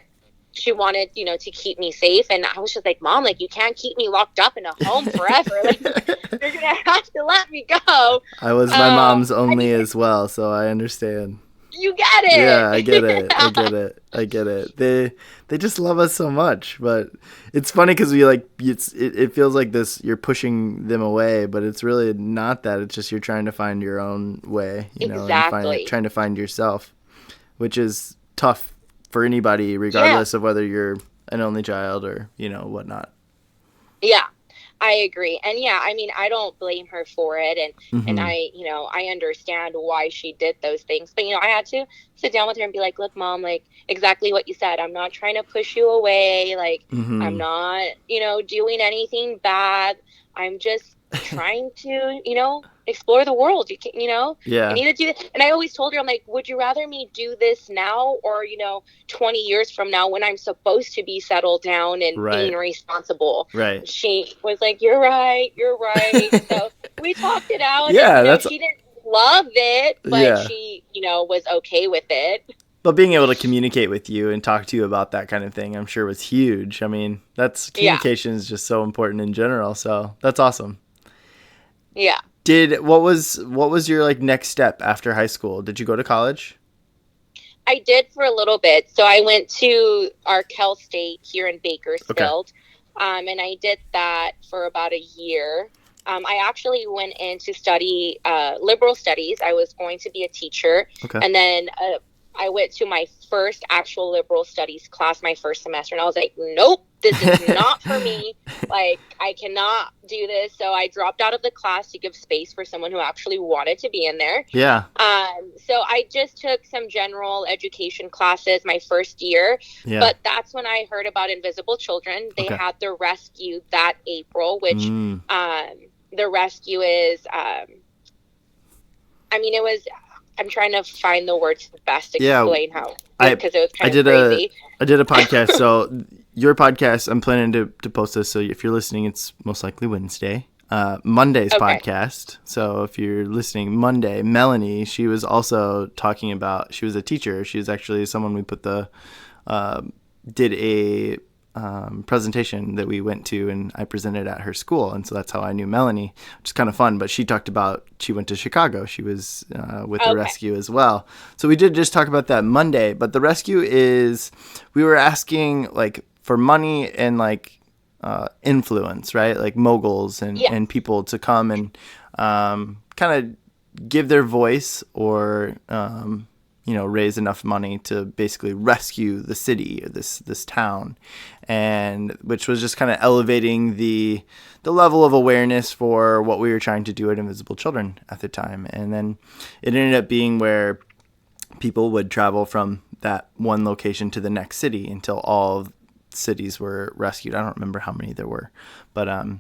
she wanted, to keep me safe. And I was just like, Mom, like, you can't keep me locked up in a home forever. Like, you're going to have to let me go. I was my mom's only as well, so I understand. You get it. Yeah, I get it. They just love us so much. But it's funny because we like, it feels like this, you're pushing them away, but it's really not that. It's just you're trying to find your own way, exactly. And trying to find yourself, which is tough for anybody, regardless of whether you're an only child or, whatnot. Yeah, I agree. And I don't blame her for it. And I, I understand why she did those things. But, I had to sit down with her and be like, look, Mom, like exactly what you said. I'm not trying to push you away. Like, I'm not, doing anything bad. I'm just trying to, explore the world. You can, Yeah. you need to do it. And I always told her, I'm like, would you rather me do this now or, 20 years from now when I'm supposed to be settled down and Right. being responsible? Right. She was like, you're right. So we talked it out, Yeah, and, that's she didn't love it, but yeah. she, was okay with it. But being able to communicate with you and talk to you about that kind of thing, I'm sure was huge. I mean, communication is just so important in general. So that's awesome. Yeah. What was your like next step after high school? Did you go to college? I did for a little bit. So I went to Arkell State here in Bakersfield, and I did that for about a year. I actually went in to study liberal studies. I was going to be a teacher, and then I went to my first actual liberal studies class my first semester, and I was like, nope, this is not for me. Like, I cannot do this. So I dropped out of the class to give space for someone who actually wanted to be in there. Yeah. So I just took some general education classes my first year, but that's when I heard about Invisible Children. They had the rescue that April, which the rescue is, it was... I'm trying to find the words best to explain how, because it was kind of crazy. I did a podcast. So your podcast, I'm planning to post this. So if you're listening, it's most likely Wednesday. Monday's podcast. So if you're listening Monday, Melanie, she was also talking about, she was a teacher. She was actually someone we put did a presentation that we went to, and I presented at her school, and so that's how I knew Melanie, which is kind of fun. But she talked about, she went to Chicago. She was with the rescue as well. So we did just talk about that Monday. But the rescue is, we were asking like for money and like influence, right? Like moguls and people to come and kind of give their voice or raise enough money to basically rescue the city or this town, and which was just kind of elevating the level of awareness for what we were trying to do at Invisible Children at the time. And then it ended up being where people would travel from that one location to the next city until all cities were rescued. I don't remember how many there were, but and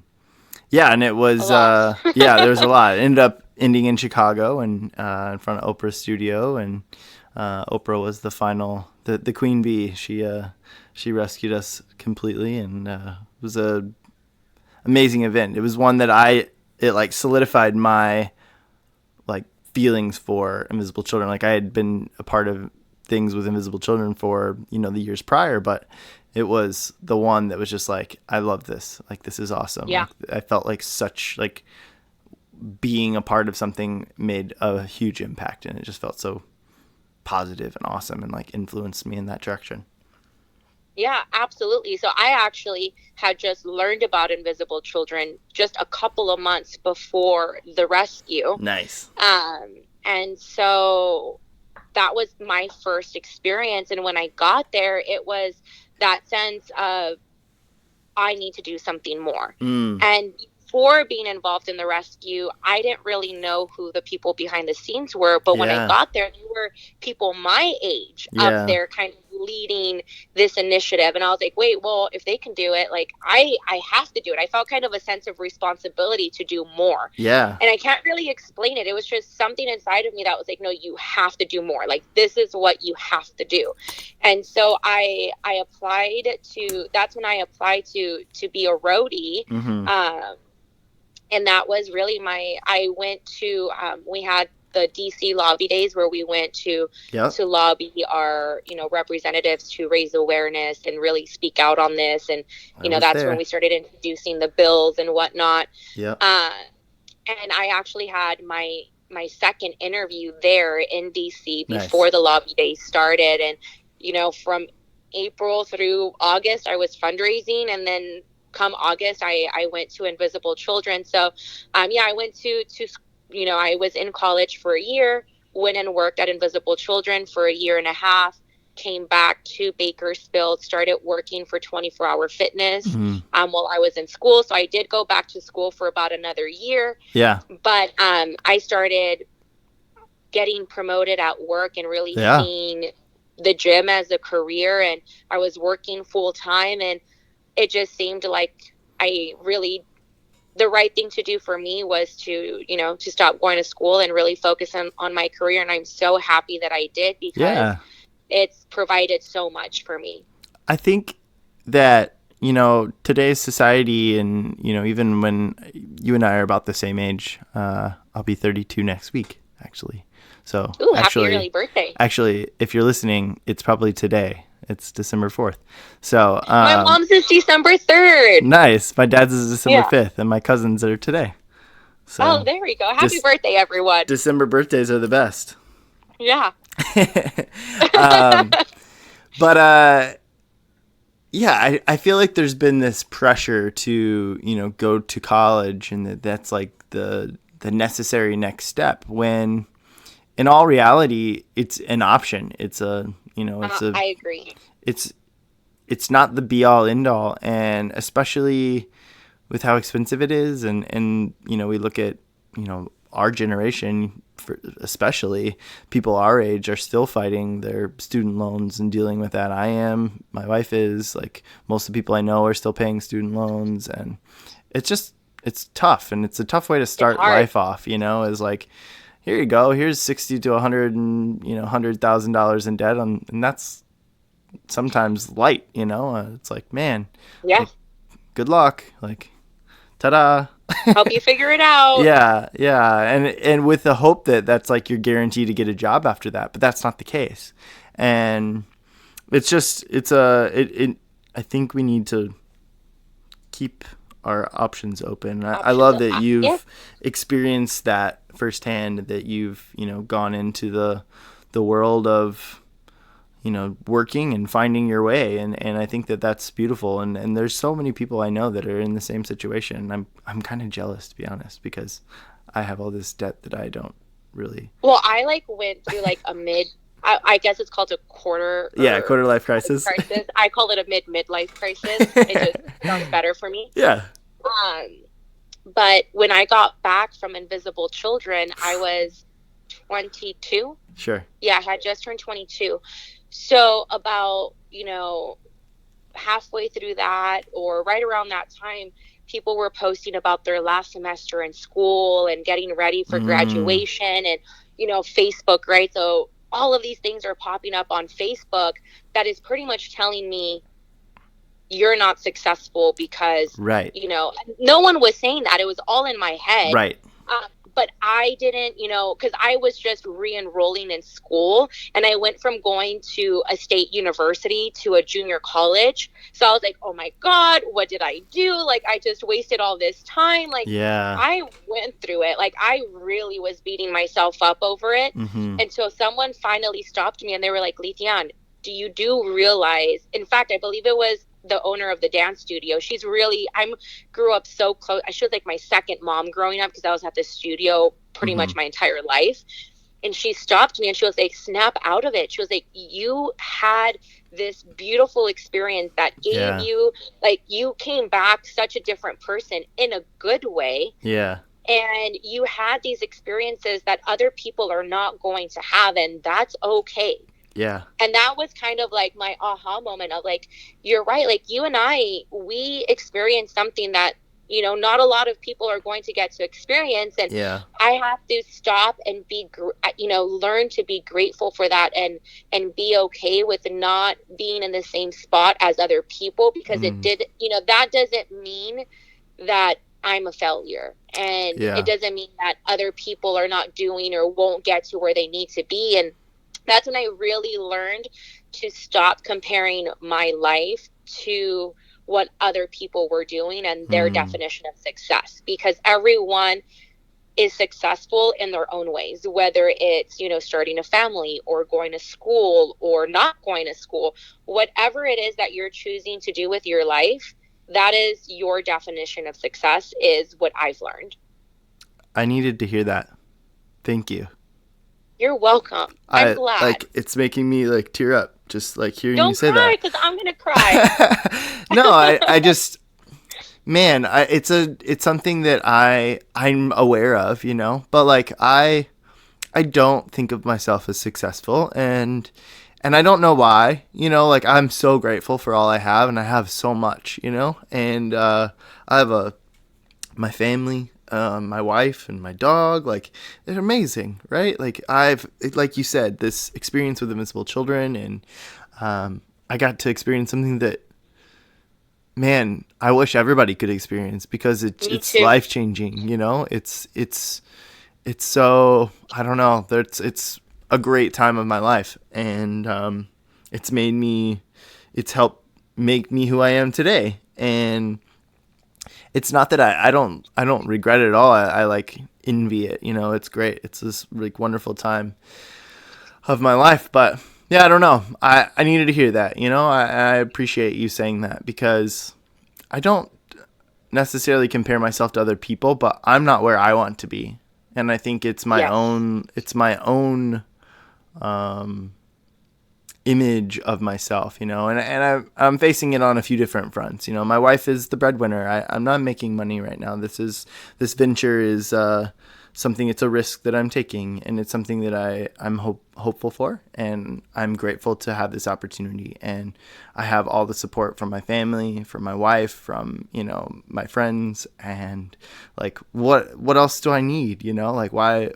it was there was a lot. It ended up ending in Chicago and in front of Oprah's studio, and Oprah was the final, the queen bee. She rescued us completely, and it was a amazing event. It was one that it like solidified my like feelings for Invisible Children. Like I had been a part of things with Invisible Children for the years prior, but it was the one that was just like, I love this. Like, this is awesome. Yeah. Like, I felt like such like being a part of something made a huge impact, and it just felt so positive and awesome and like influenced me in that direction. Yeah, absolutely. So I actually had just learned about Invisible Children just a couple of months before the rescue. Nice. And so that was my first experience. And when I got there, it was that sense of, I need to do something more. And before being involved in the rescue, I didn't really know who the people behind the scenes were. But when I got there, they were people my age up there kind of leading this initiative. And I was like, wait, well, if they can do it, like I have to do it. I felt kind of a sense of responsibility to do more. Yeah. And I can't really explain it. It was just something inside of me that was like, no, you have to do more. Like, this is what you have to do. And so I applied to, that's when I applied to be a roadie. And that was really I went to, we had the DC lobby days where we went to lobby our, representatives to raise awareness and really speak out on this. And, that's when we started introducing the bills and whatnot. And I actually had my second interview there in DC before the lobby days started. And, from April through August, I was fundraising, and then come August, I went to Invisible Children. So, I went to I was in college for a year, went and worked at Invisible Children for a year and a half, came back to Bakersfield, started working for 24-Hour Fitness while I was in school. So I did go back to school for about another year. Yeah. But I started getting promoted at work and really seeing the gym as a career. And I was working full time, and it just seemed like I really the right thing to do for me was to, to stop going to school and really focus on my career. And I'm so happy that I did, because it's provided so much for me. I think that, today's society, and, even when you and I are about the same age, I'll be 32 next week, actually. So happy early birthday. Actually, if you're listening, it's probably today. It's December 4th. So my mom's is December 3rd. Nice. My dad's is December 5th, and my cousin's are today. So there we go. Happy birthday, everyone. December birthdays are the best. Yeah. But I feel like there's been this pressure to, go to college, and that's like the necessary next step, when in all reality, it's an option. It's I agree. It's not the be all end all, and especially with how expensive it is, and we look at our generation, especially people our age, are still fighting their student loans and dealing with that. My wife is, like, most of the people I know are still paying student loans, and it's tough, and it's a tough way to start life off. Is like, here you go, here's $60,000 to $100,000 in debt, and that's sometimes light. It's like, man, like, good luck, like, ta-da. Help you figure it out. Yeah, and with the hope that that's like you're guaranteed to get a job after that, but that's not the case. And I think we need to keep our options open. I love that you've experienced that firsthand, that you've gone into the world of working and finding your way, and I think that that's beautiful, and there's so many people I know that are in the same situation. I'm kind of jealous, to be honest, because I have all this debt that I don't really. Well, I went through a mid. I guess it's called a quarter. Quarter life crisis. I call it a midlife crisis. It just sounds better for me. Yeah. But when I got back from Invisible Children, I was 22. Sure. Yeah, I had just turned 22. So about, halfway through that, or right around that time, people were posting about their last semester in school and getting ready for graduation, and, Facebook, right? So all of these things are popping up on Facebook that is pretty much telling me you're not successful because, no one was saying that. It was all in my head. Right. But I didn't, because I was just re-enrolling in school, and I went from going to a state university to a junior college. So I was like, oh my God, what did I do? Like, I just wasted all this time. Like, I went through it. Like, I really was beating myself up over it. Mm-hmm. And so someone finally stopped me, and they were like, Lytian, do realize, in fact, I believe it was the owner of the dance studio. I grew up so close. She was like my second mom growing up, because I was at the studio pretty much my entire life. And she stopped me, and she was like, snap out of it. She was like, you had this beautiful experience that gave you, like, you came back such a different person in a good way. Yeah. And you had these experiences that other people are not going to have, and that's okay. Yeah. And that was kind of like my aha moment of like, you're right. Like, you and we experienced something that, not a lot of people are going to get to experience. And I have to stop and learn to be grateful for that, and be okay with not being in the same spot as other people, because it did, that doesn't mean that I'm a failure, and it doesn't mean that other people are not doing or won't get to where they need to be. And that's when I really learned to stop comparing my life to what other people were doing and their definition of success, because everyone is successful in their own ways, whether it's, starting a family or going to school or not going to school. Whatever it is that you're choosing to do with your life, that is your definition of success, is what I've learned. I needed to hear that. Thank you. You're welcome. I'm glad. Like, it's making me like tear up just like hearing you say that. Don't cry, because I'm gonna cry. No, I just, man, it's something that I'm aware of, but like I don't think of myself as successful, and I don't know why, like, I'm so grateful for all I have, and I have so much, and I have a my family, my wife and my dog, like, they're amazing, right? Like, like you said, this experience with Invisible Children, and I got to experience something that, man, I wish everybody could experience, because it's life changing. You know, it's so, I don't know. It's a great time of my life, and it's helped make me who I am today. And it's not that I don't regret it at all. I like envy it. You know, it's great. It's this like wonderful time of my life. But yeah, I don't know. I needed to hear that. You know, I appreciate you saying that, because I don't necessarily compare myself to other people, but I'm not where I want to be. And I think it's my own image of myself, you know, and I'm facing it on a few different fronts. You know, my wife is the breadwinner. I'm not making money right now. This venture is something, it's a risk that I'm taking, and it's something that I'm hopeful for, and I'm grateful to have this opportunity. And I have all the support from my family, from my wife, from, you know, my friends, and like, what else do I need? You know, like, why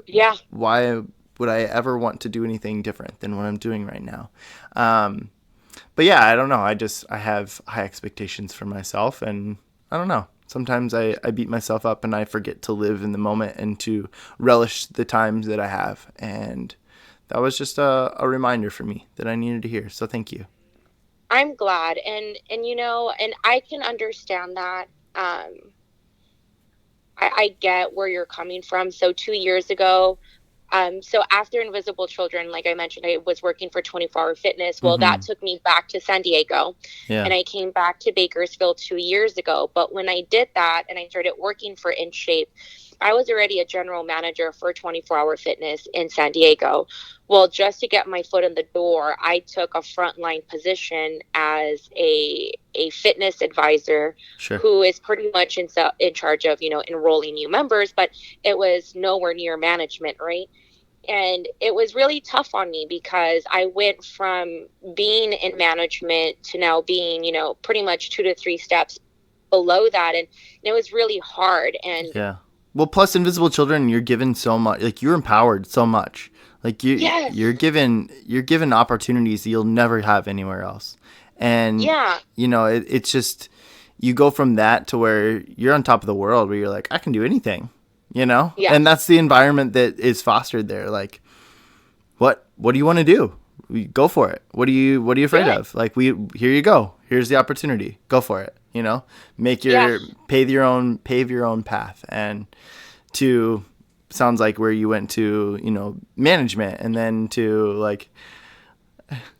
would I ever want to do anything different than what I'm doing right now? But yeah, I don't know. I have high expectations for myself, and I don't know. Sometimes I beat myself up, and I forget to live in the moment and to relish the times that I have. And that was just a reminder for me that I needed to hear. So thank you. I'm glad. And you know, and I can understand that. I get where you're coming from. So 2 years ago, so after Invisible Children, like I mentioned, I was working for 24 Hour Fitness. Well, that took me back to San Diego, and I came back to Bakersfield 2 years ago. But when I did that and I started working for InShape, I was already a general manager for 24 Hour Fitness in San Diego. Well, just to get my foot in the door, I took a frontline position as a fitness advisor, who is pretty much in charge of, you know, enrolling new members, but it was nowhere near management, right? And it was really tough on me, because I went from being in management to now being, you know, pretty much 2 to 3 steps below that. And it was really hard. And yeah. Well, plus Invisible Children, you're given so much, like, you're empowered so much. Like, you're given opportunities that you'll never have anywhere else. And, you know, it's just, you go from that to where you're on top of the world, where you're like, I can do anything, you know? Yeah. And that's the environment that is fostered there. Like, what do you want to do? Go for it. What are you afraid of? Like, here you go. Here's the opportunity. Go for it. You know, pave your own path. And sounds like where you went to, you know, management, and then to like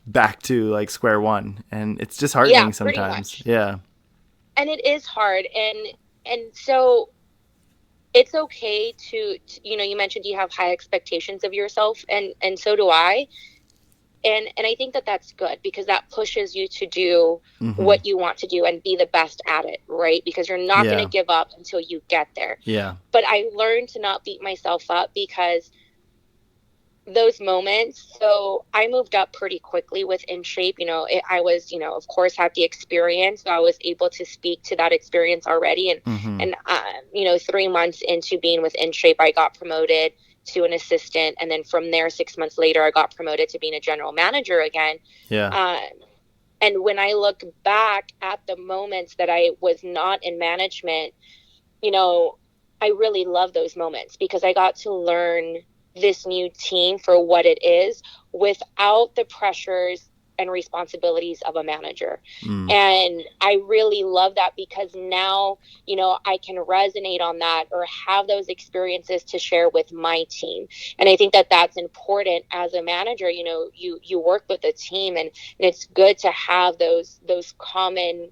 back to like square one, and it's disheartening sometimes. Yeah. And it is hard. And so it's okay to, you know, you mentioned you have high expectations of yourself, and so do I. And I think that that's good, because that pushes you to do what you want to do and be the best at it, right? Because you're not going to give up until you get there. Yeah. But I learned to not beat myself up, because those moments, so I moved up pretty quickly with InShape. You know, I was, you know, of course, had the experience. So I was able to speak to that experience already. And you know, 3 months into being with InShape, I got promoted to an assistant, and then from there 6 months later I got promoted to being a general manager again. And when I look back at the moments that I was not in management, you know, I really love those moments, because I got to learn this new team for what it is, without the pressures and responsibilities of a manager. And I really love that, because now, you know, I can resonate on that, or have those experiences to share with my team. And I think that that's important as a manager. You know, you work with a team, and it's good to have those common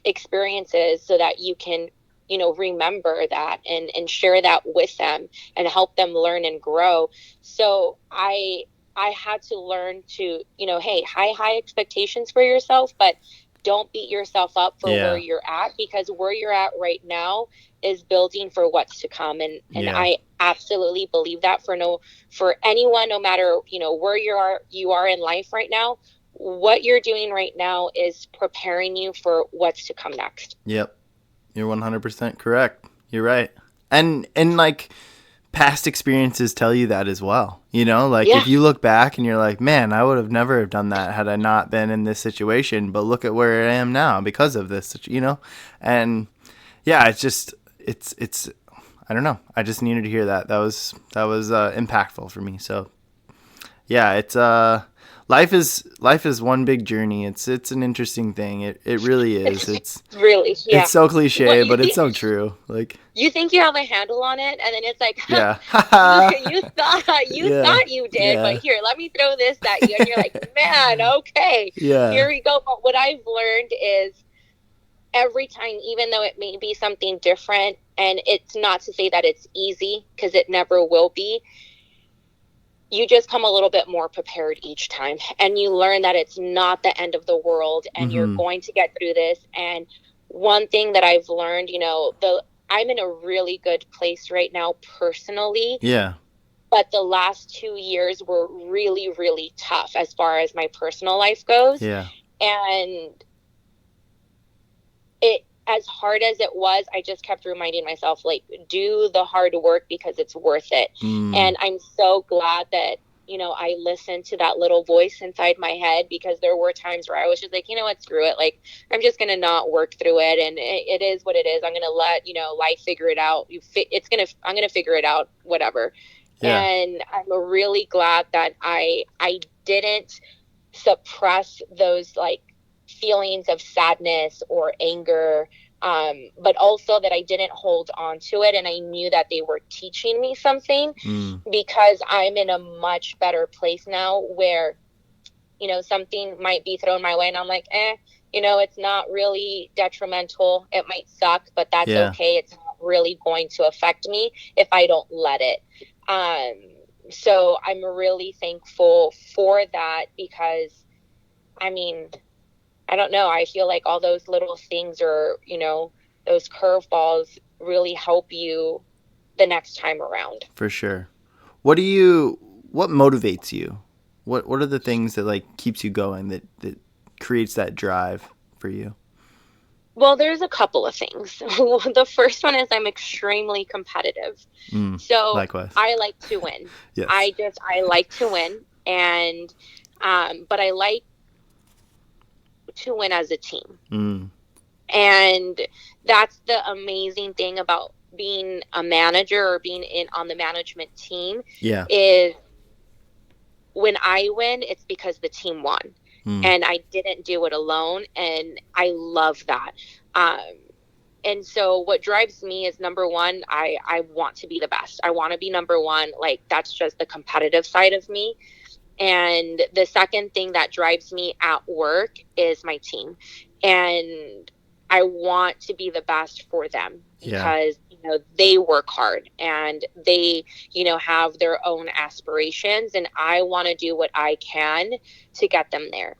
experiences, so that you can, you know, remember that and share that with them and help them learn and grow. So I had to learn to, you know, hey, high expectations for yourself, but don't beat yourself up for where you're at, because where you're at right now is building for what's to come. And I absolutely believe that for anyone, no matter, you know, where you are in life right now, what you're doing right now is preparing you for what's to come next. Yep. You're 100% correct. You're right. And like past experiences tell you that as well. You know, like if you look back and you're like, man, I would have never done that had I not been in this situation, but look at where I am now because of this, you know? And yeah, it's just, it's, I don't know. I just needed to hear that. That was impactful for me. So yeah, it's, life is one big journey. It's an interesting thing. It really is. It's really, yeah. It's so cliche, but it's so true. Like you think you have a handle on it, and then it's like, yeah, you thought you did, but here, let me throw this at you, and you're like, man, okay, here we go. But what I've learned is every time, even though it may be something different, and it's not to say that it's easy, because it never will be, you just come a little bit more prepared each time, and you learn that it's not the end of the world, and you're going to get through this. And one thing that I've learned, you know, I'm in a really good place right now personally. Yeah. But the last 2 years were really, really tough as far as my personal life goes. Yeah. And it, as hard as it was, I just kept reminding myself, like, do the hard work because it's worth it. And I'm so glad that, you know, I listened to that little voice inside my head, because there were times where I was just like, you know what, screw it. Like, I'm just going to not work through it. And it is what it is. I'm going to let, you know, life figure it out. I'm going to figure it out, whatever. Yeah. And I'm really glad that I didn't suppress those like feelings of sadness or anger, but also that I didn't hold on to it, and I knew that they were teaching me something, because I'm in a much better place now where, you know, something might be thrown my way and I'm like, you know, it's not really detrimental. It might suck, but that's okay. It's not really going to affect me if I don't let it. So I'm really thankful for that, because I mean, I don't know. I feel like all those little things, are, you know, those curveballs really help you the next time around. For sure. What motivates you? What are the things that like keeps you going, that creates that drive for you? Well, there's a couple of things. The first one is I'm extremely competitive. So likewise. I like to win. Yes. I like to win. And, but I like to win as a team. And that's the amazing thing about being a manager or being on the management team, is when I win, it's because the team won. And I didn't do it alone, and I love that. And so what drives me is, number one, I want to be the best. I want to be number one. Like, that's just the competitive side of me. And the second thing that drives me at work is my team. And I want to be the best for them, because, you know, they work hard and they, you know, have their own aspirations, and I want to do what I can to get them there.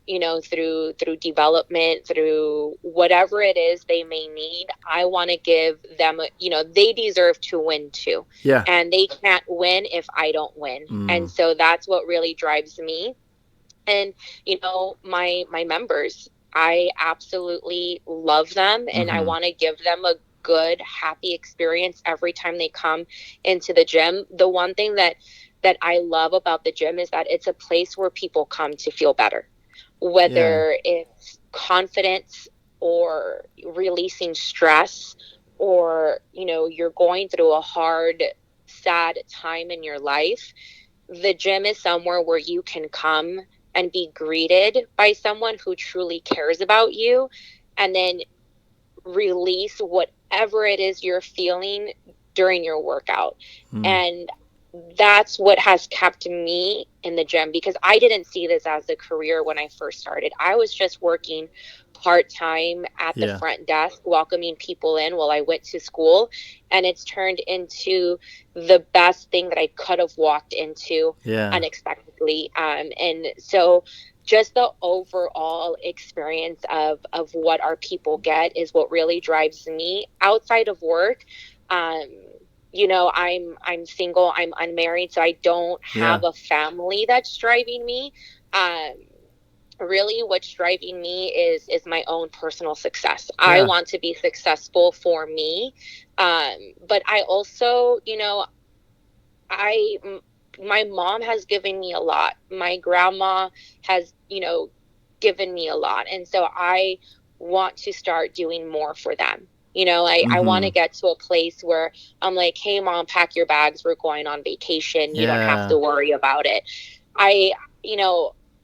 You know, through development, through whatever it is they may need. I want to give them, you know, they deserve to win too. Yeah. And they can't win if I don't win. And so that's what really drives me. And, you know, my members, I absolutely love them, and I want to give them a good, happy experience every time they come into the gym. The one thing that I love about the gym is that it's a place where people come to feel better, whether it's confidence or releasing stress, or, you know, you're going through a hard, sad time in your life. The gym is somewhere where you can come and be greeted by someone who truly cares about you, and then release whatever it is you're feeling during your workout. And that's what has kept me in the gym, because I didn't see this as a career when I first started. I was just working part-time at the front desk, welcoming people in while I went to school, and it's turned into the best thing that I could have walked into unexpectedly. And so just the overall experience of what our people get is what really drives me outside of work. You know, I'm single, I'm unmarried, so I don't have a family that's driving me. really what's driving me is my own personal success. Yeah. I want to be successful for me. But I also, my mom has given me a lot. My grandma has, given me a lot. And so I want to start doing more for them. I want to get to a place where I'm like, hey, mom, pack your bags. We're going on vacation. You don't have to worry about it.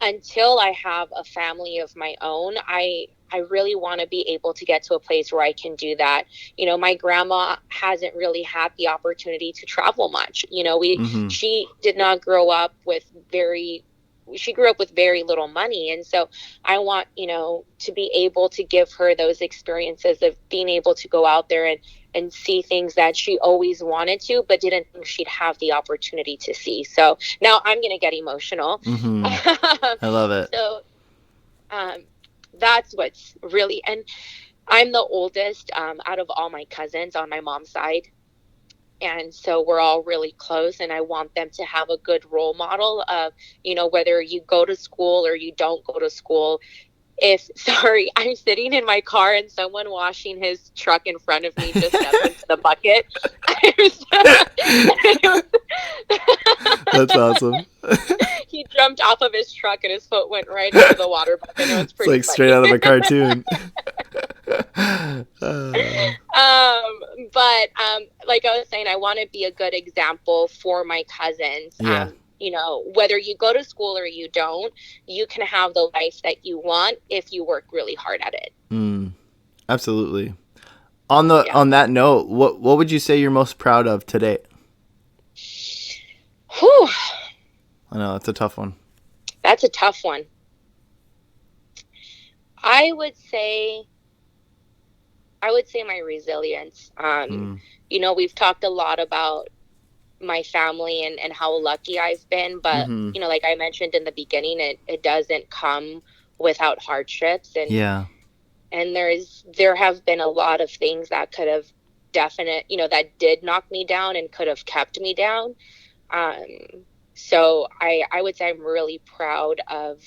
Until I have a family of my own, I really want to be able to get to a place where I can do that. My grandma hasn't really had the opportunity to travel much. She did not grow up with she grew up with very little money. And so I want, to be able to give her those experiences of being able to go out there and see things that she always wanted to, but didn't think she'd have the opportunity to see. So now I'm going to get emotional. I love it. So that's what's really, and I'm the oldest out of all my cousins on my mom's side. And so we're all really close, and I want them to have a good role model of, whether you go to school or you don't go to school. I'm sitting in my car and someone washing his truck in front of me just stepped into the bucket. That's awesome. He jumped off of his truck and his foot went right into the water bucket. It was pretty funny. Straight out of a cartoon. But like I was saying, I want to be a good example for my cousins. Yeah. Whether you go to school or you don't, you can have the life that you want if you work really hard at it. Absolutely. On that note, what would you say you're most proud of today? Whew. I know, that's a tough one. That's a tough one. I would say my resilience. We've talked a lot about my family and how lucky I've been, but like I mentioned in the beginning, it doesn't come without hardships, and there have been a lot of things that could have that did knock me down and could have kept me down. So I would say I'm really proud of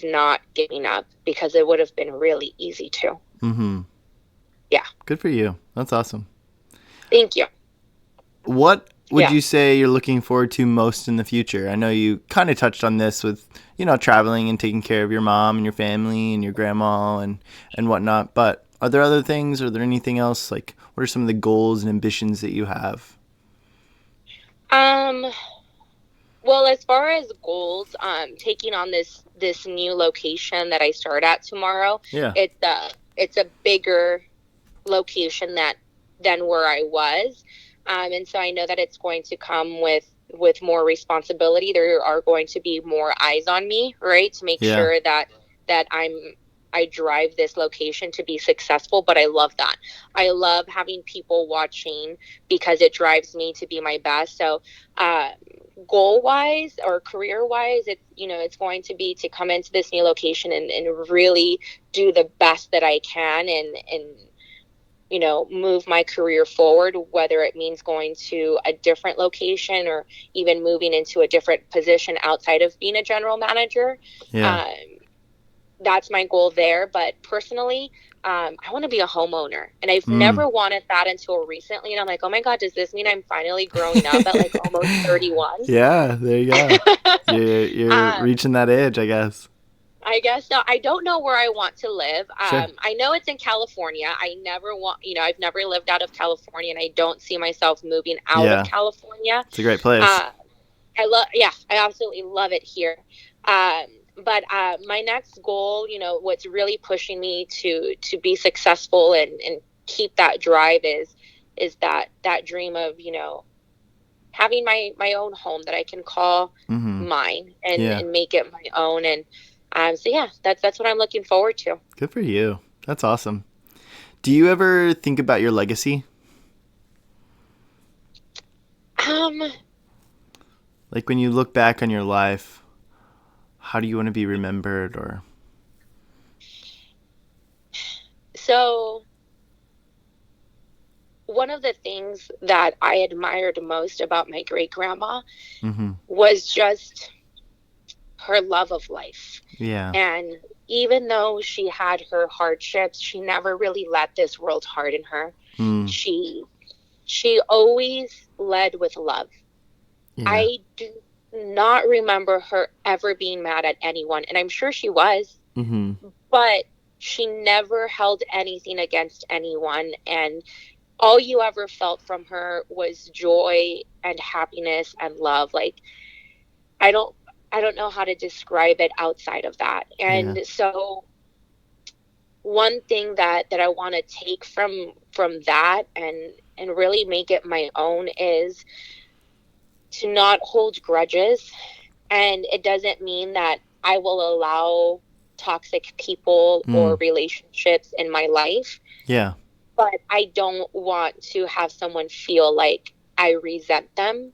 not giving up, because it would have been really easy to. Yeah. Good for you. That's awesome. Thank you. What would you say you're looking forward to most in the future? I know you kind of touched on this with, traveling and taking care of your mom and your family and your grandma and whatnot, but are there other things? Are there anything else? Like, what are some of the goals and ambitions that you have? Well, as far as goals, taking on this new location that I start at tomorrow, it's a bigger location than where I was. And so I know that it's going to come with more responsibility. There are going to be more eyes on me, right? To make sure that I drive this location to be successful, but I love that. I love having people watching because it drives me to be my best. So, goal-wise or career-wise, it's going to be to come into this new location and really do the best that I can and move my career forward, whether it means going to a different location or even moving into a different position outside of being a general manager. That's my goal there. But personally, I want to be a homeowner, and I've never wanted that until recently. And I'm like, oh my God, does this mean I'm finally growing up at like almost 31? Yeah, there you go. You're reaching that age, I guess. I guess so. I don't know where I want to live. Sure. I know it's in California. I've never lived out of California, and I don't see myself moving out of California. It's a great place. I absolutely love it here. But my next goal, what's really pushing me to be successful and keep that drive is that dream of, having my own home that I can call mine and make it my own. And that's what I'm looking forward to. Good for you. That's awesome. Do you ever think about your legacy? Like when you look back on your life, how do you want to be remembered? Or so one of the things that I admired most about my great grandma was just her love of life. Yeah. And even though she had her hardships, she never really let this world harden her. Mm. She always led with love. Yeah. I do not remember her ever being mad at anyone, and I'm sure she was, but she never held anything against anyone, and all you ever felt from her was joy and happiness and love. Like, I don't know how to describe it outside of that. And so one thing that I want to take from that and really make it my own is to not hold grudges. And it doesn't mean that I will allow toxic people or relationships in my life. Yeah. But I don't want to have someone feel like I resent them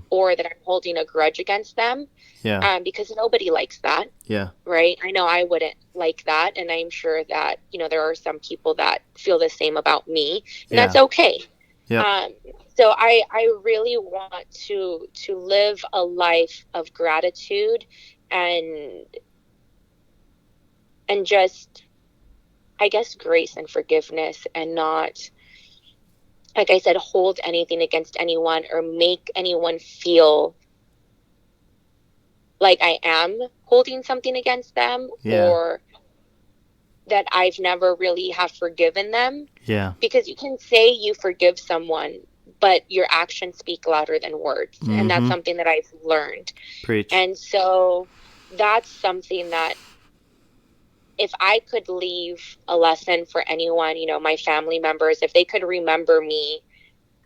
or that I'm holding a grudge against them. Yeah. Because nobody likes that. Yeah. Right? I know I wouldn't like that. And I'm sure that, there are some people that feel the same about me. And that's okay. Yeah. So I really want to live a life of gratitude and just, I guess, grace and forgiveness, and not, like I said, hold anything against anyone or make anyone feel like I am holding something against them or that I've never really have forgiven them. Yeah. Because you can say you forgive someone, but your actions speak louder than words. And that's something that I've learned. Preach. And so that's something that if I could leave a lesson for anyone, my family members, if they could remember me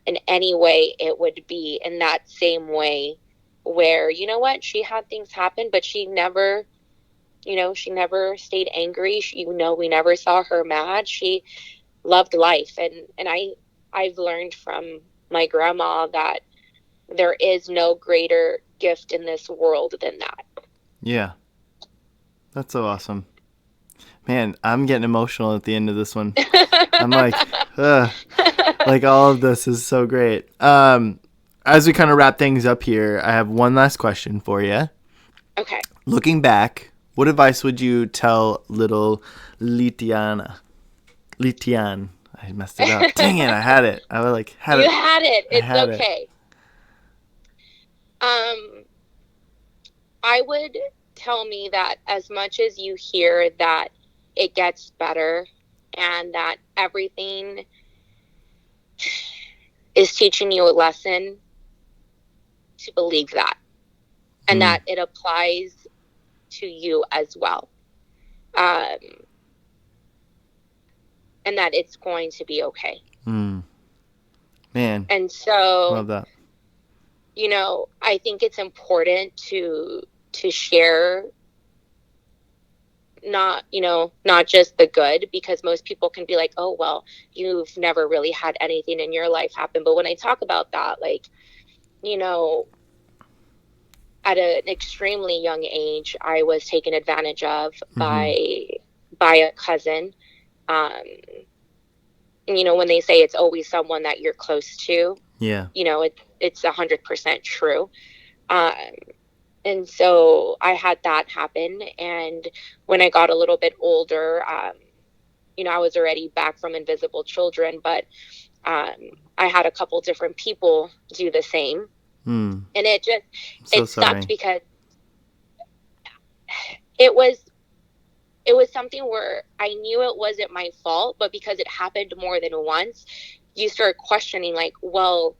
in any way, it would be in that same way where, you know what, she had things happen, but she never stayed angry. We never saw her mad. She loved life. And I've learned from my grandma that there is no greater gift in this world than that. Yeah. That's so awesome. Man, I'm getting emotional at the end of this one. I'm like, ugh. Like, all of this is so great. As we kind of wrap things up here, I have one last question for you. Okay. Looking back, what advice would you tell little Lytian? I messed it up. Dang it, I had it. You had it. It's okay. I would tell me that as much as you hear that it gets better and that everything is teaching you a lesson, to believe that and that it applies to you as well. And that it's going to be okay. Man. And so, love that. I think it's important to share not just the good, because most people can be like, oh, well, you've never really had anything in your life happen. But when I talk about that, like, at an extremely young age, I was taken advantage of by a cousin. And, when they say it's always someone that you're close to, it's 100% true. And so I had that happen. And when I got a little bit older, I was already back from Invisible Children, but I had a couple different people do the same. And it sucked because it was something where I knew it wasn't my fault, but because it happened more than once, you start questioning, like, well,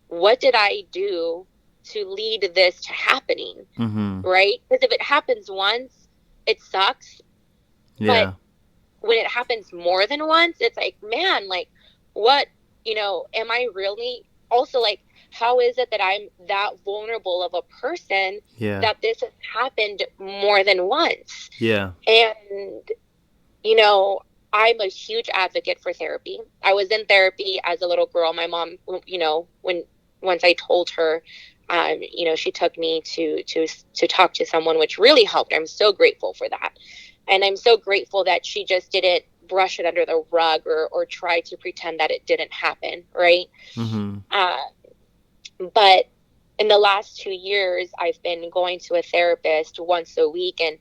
what did I do to lead this to happening? Right? Because if it happens once, it sucks. But when it happens more than once, it's like, man, like, what, am I really also, like, how is it that I'm that vulnerable of a person that this has happened more than once? And, I'm a huge advocate for therapy. I was in therapy as a little girl. My mom, once I told her, she took me to talk to someone, which really helped. I'm so grateful for that. And I'm so grateful that she just didn't brush it under the rug or try to pretend that it didn't happen. Right. But in the last 2 years, I've been going to a therapist once a week. And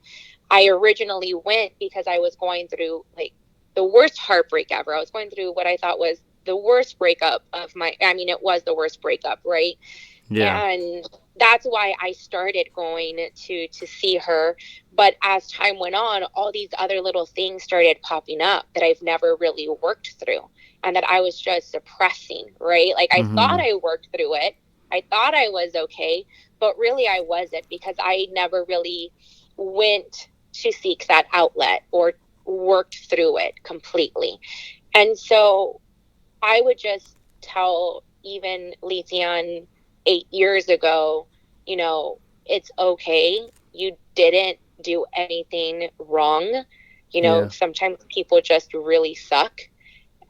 I originally went because I was going through like the worst heartbreak ever. I was going through what I thought was the worst breakup of it was the worst breakup, right? Yeah. And that's why I started going to see her. But as time went on, all these other little things started popping up that I've never really worked through and that I was just suppressing, right? Like I thought I worked through it. I thought I was okay, but really I wasn't, because I never really went to seek that outlet or worked through it completely. And so I would just tell even Lytian 8 years ago, it's okay. You didn't do anything wrong. Yeah. Sometimes people just really suck,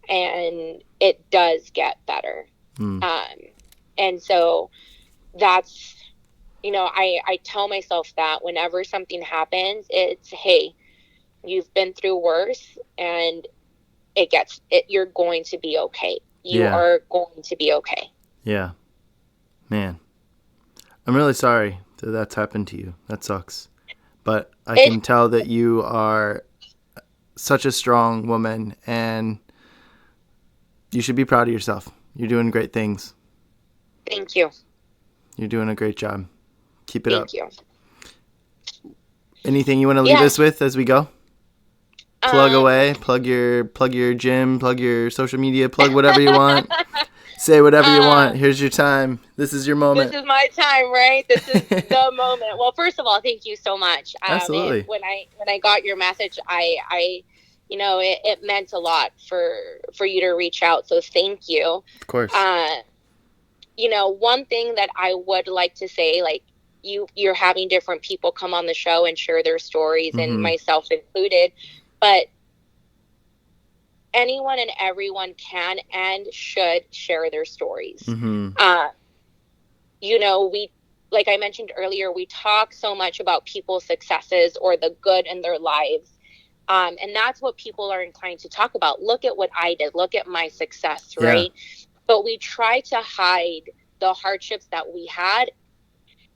and it does get better. And so that's, I tell myself that whenever something happens, it's, hey, you've been through worse, and you're going to be okay. You are going to be okay. Yeah. Man, I'm really sorry that that's happened to you. That sucks. But I can tell that you are such a strong woman, and you should be proud of yourself. You're doing great things. Thank you. You're doing a great job. Keep it up. Thank you. Anything you want to leave us with as we go? Plug away. Plug your gym. Plug your social media. Plug whatever you want. Say whatever you want. Here's your time. This is your moment. This is my time, right? This is the moment. Well, first of all, thank you so much. Absolutely. When I got your message, I it meant a lot for you to reach out. So thank you. Of course. One thing that I would like to say, like you're having different people come on the show and share their stories, and myself included, but anyone and everyone can and should share their stories. We, like I mentioned earlier, we talk so much about people's successes or the good in their lives. And that's what people are inclined to talk about. Look at what I did. Look at my success, right? But we try to hide the hardships that we had.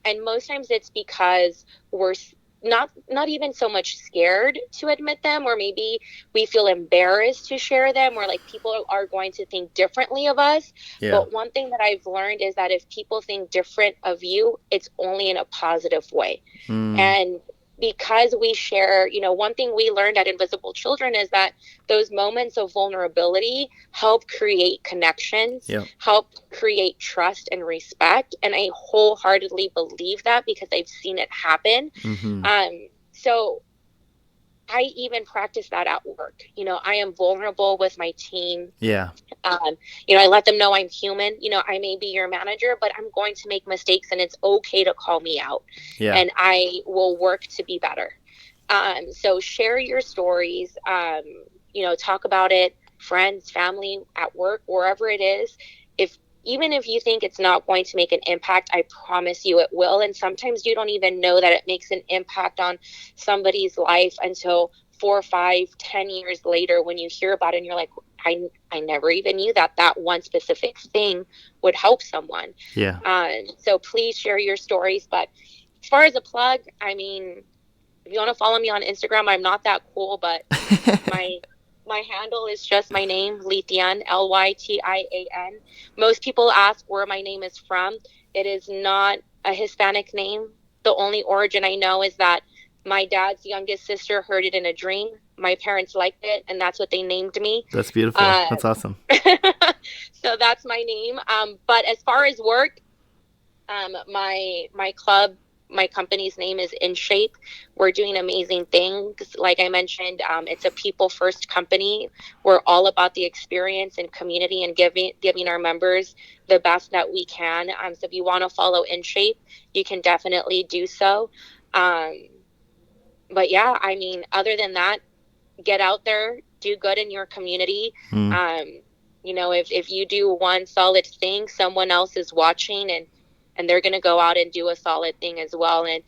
And most times it's because we're not even so much scared to admit them, or maybe we feel embarrassed to share them, or like people are going to think differently of us. But one thing that I've learned is that if people think different of you, it's only in a positive way. And because we share, one thing we learned at Invisible Children is that those moments of vulnerability help create connections, help create trust and respect. And I wholeheartedly believe that because I've seen it happen. So I even practice that at work. I am vulnerable with my team. I let them know I'm human. I may be your manager, but I'm going to make mistakes, and it's okay to call me out. And I will work to be better. So share your stories, talk about it, friends, family, at work, wherever it is. Even if you think it's not going to make an impact, I promise you it will. And sometimes you don't even know that it makes an impact on somebody's life until 4, 5, 10 years later, when you hear about it and you're like, I never even knew that one specific thing would help someone. So please share your stories. But as far as a plug, I mean, if you want to follow me on Instagram, I'm not that cool, but my handle is just my name, Lytian, Lytian. Most people ask where my name is from. It is not a Hispanic name. The only origin I know is that my dad's youngest sister heard it in a dream. My parents liked it, and that's what they named me. That's beautiful. That's awesome. So that's my name. But as far as work, my club, my company's name is In Shape. We're doing amazing things. Like I mentioned, it's a people first company. We're all about the experience and community and giving our members the best that we can. So if you want to follow In Shape, you can definitely do so. But yeah, I mean, other than that, get out there, do good in your community. If you do one solid thing, someone else is watching, and they're going to go out and do a solid thing as well. And,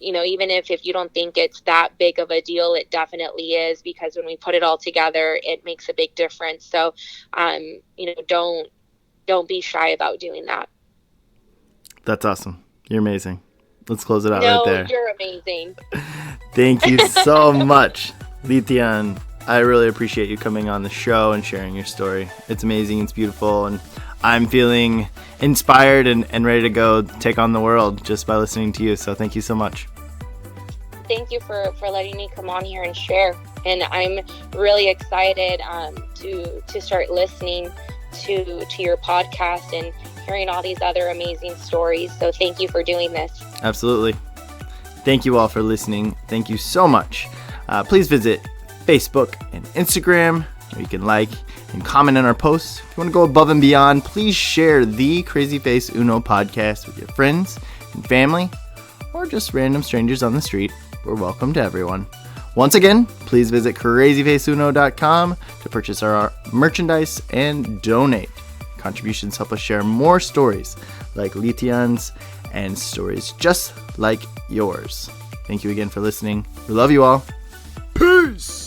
even if you don't think it's that big of a deal, it definitely is, because when we put it all together, it makes a big difference. So, don't be shy about doing that. That's awesome. You're amazing. Let's close it out right there. You're amazing. Thank you so much, Lytian. I really appreciate you coming on the show and sharing your story. It's amazing. It's beautiful. And I'm feeling inspired and ready to go take on the world just by listening to you. So thank you so much. Thank you for letting me come on here and share. And I'm really excited to start listening to your podcast and hearing all these other amazing stories. So thank you for doing this. Absolutely. Thank you all for listening. Thank you so much. Please visit Facebook and Instagram, where you can like and comment on our posts. If you want to go above and beyond, please share the CrazyFaceUno podcast with your friends and family, or just random strangers on the street. We're welcome to everyone. Once again, please visit CrazyFaceUno.com to purchase our merchandise and donate. Contributions help us share more stories like Lytian's and stories just like yours. Thank you again for listening. We love you all. Peace!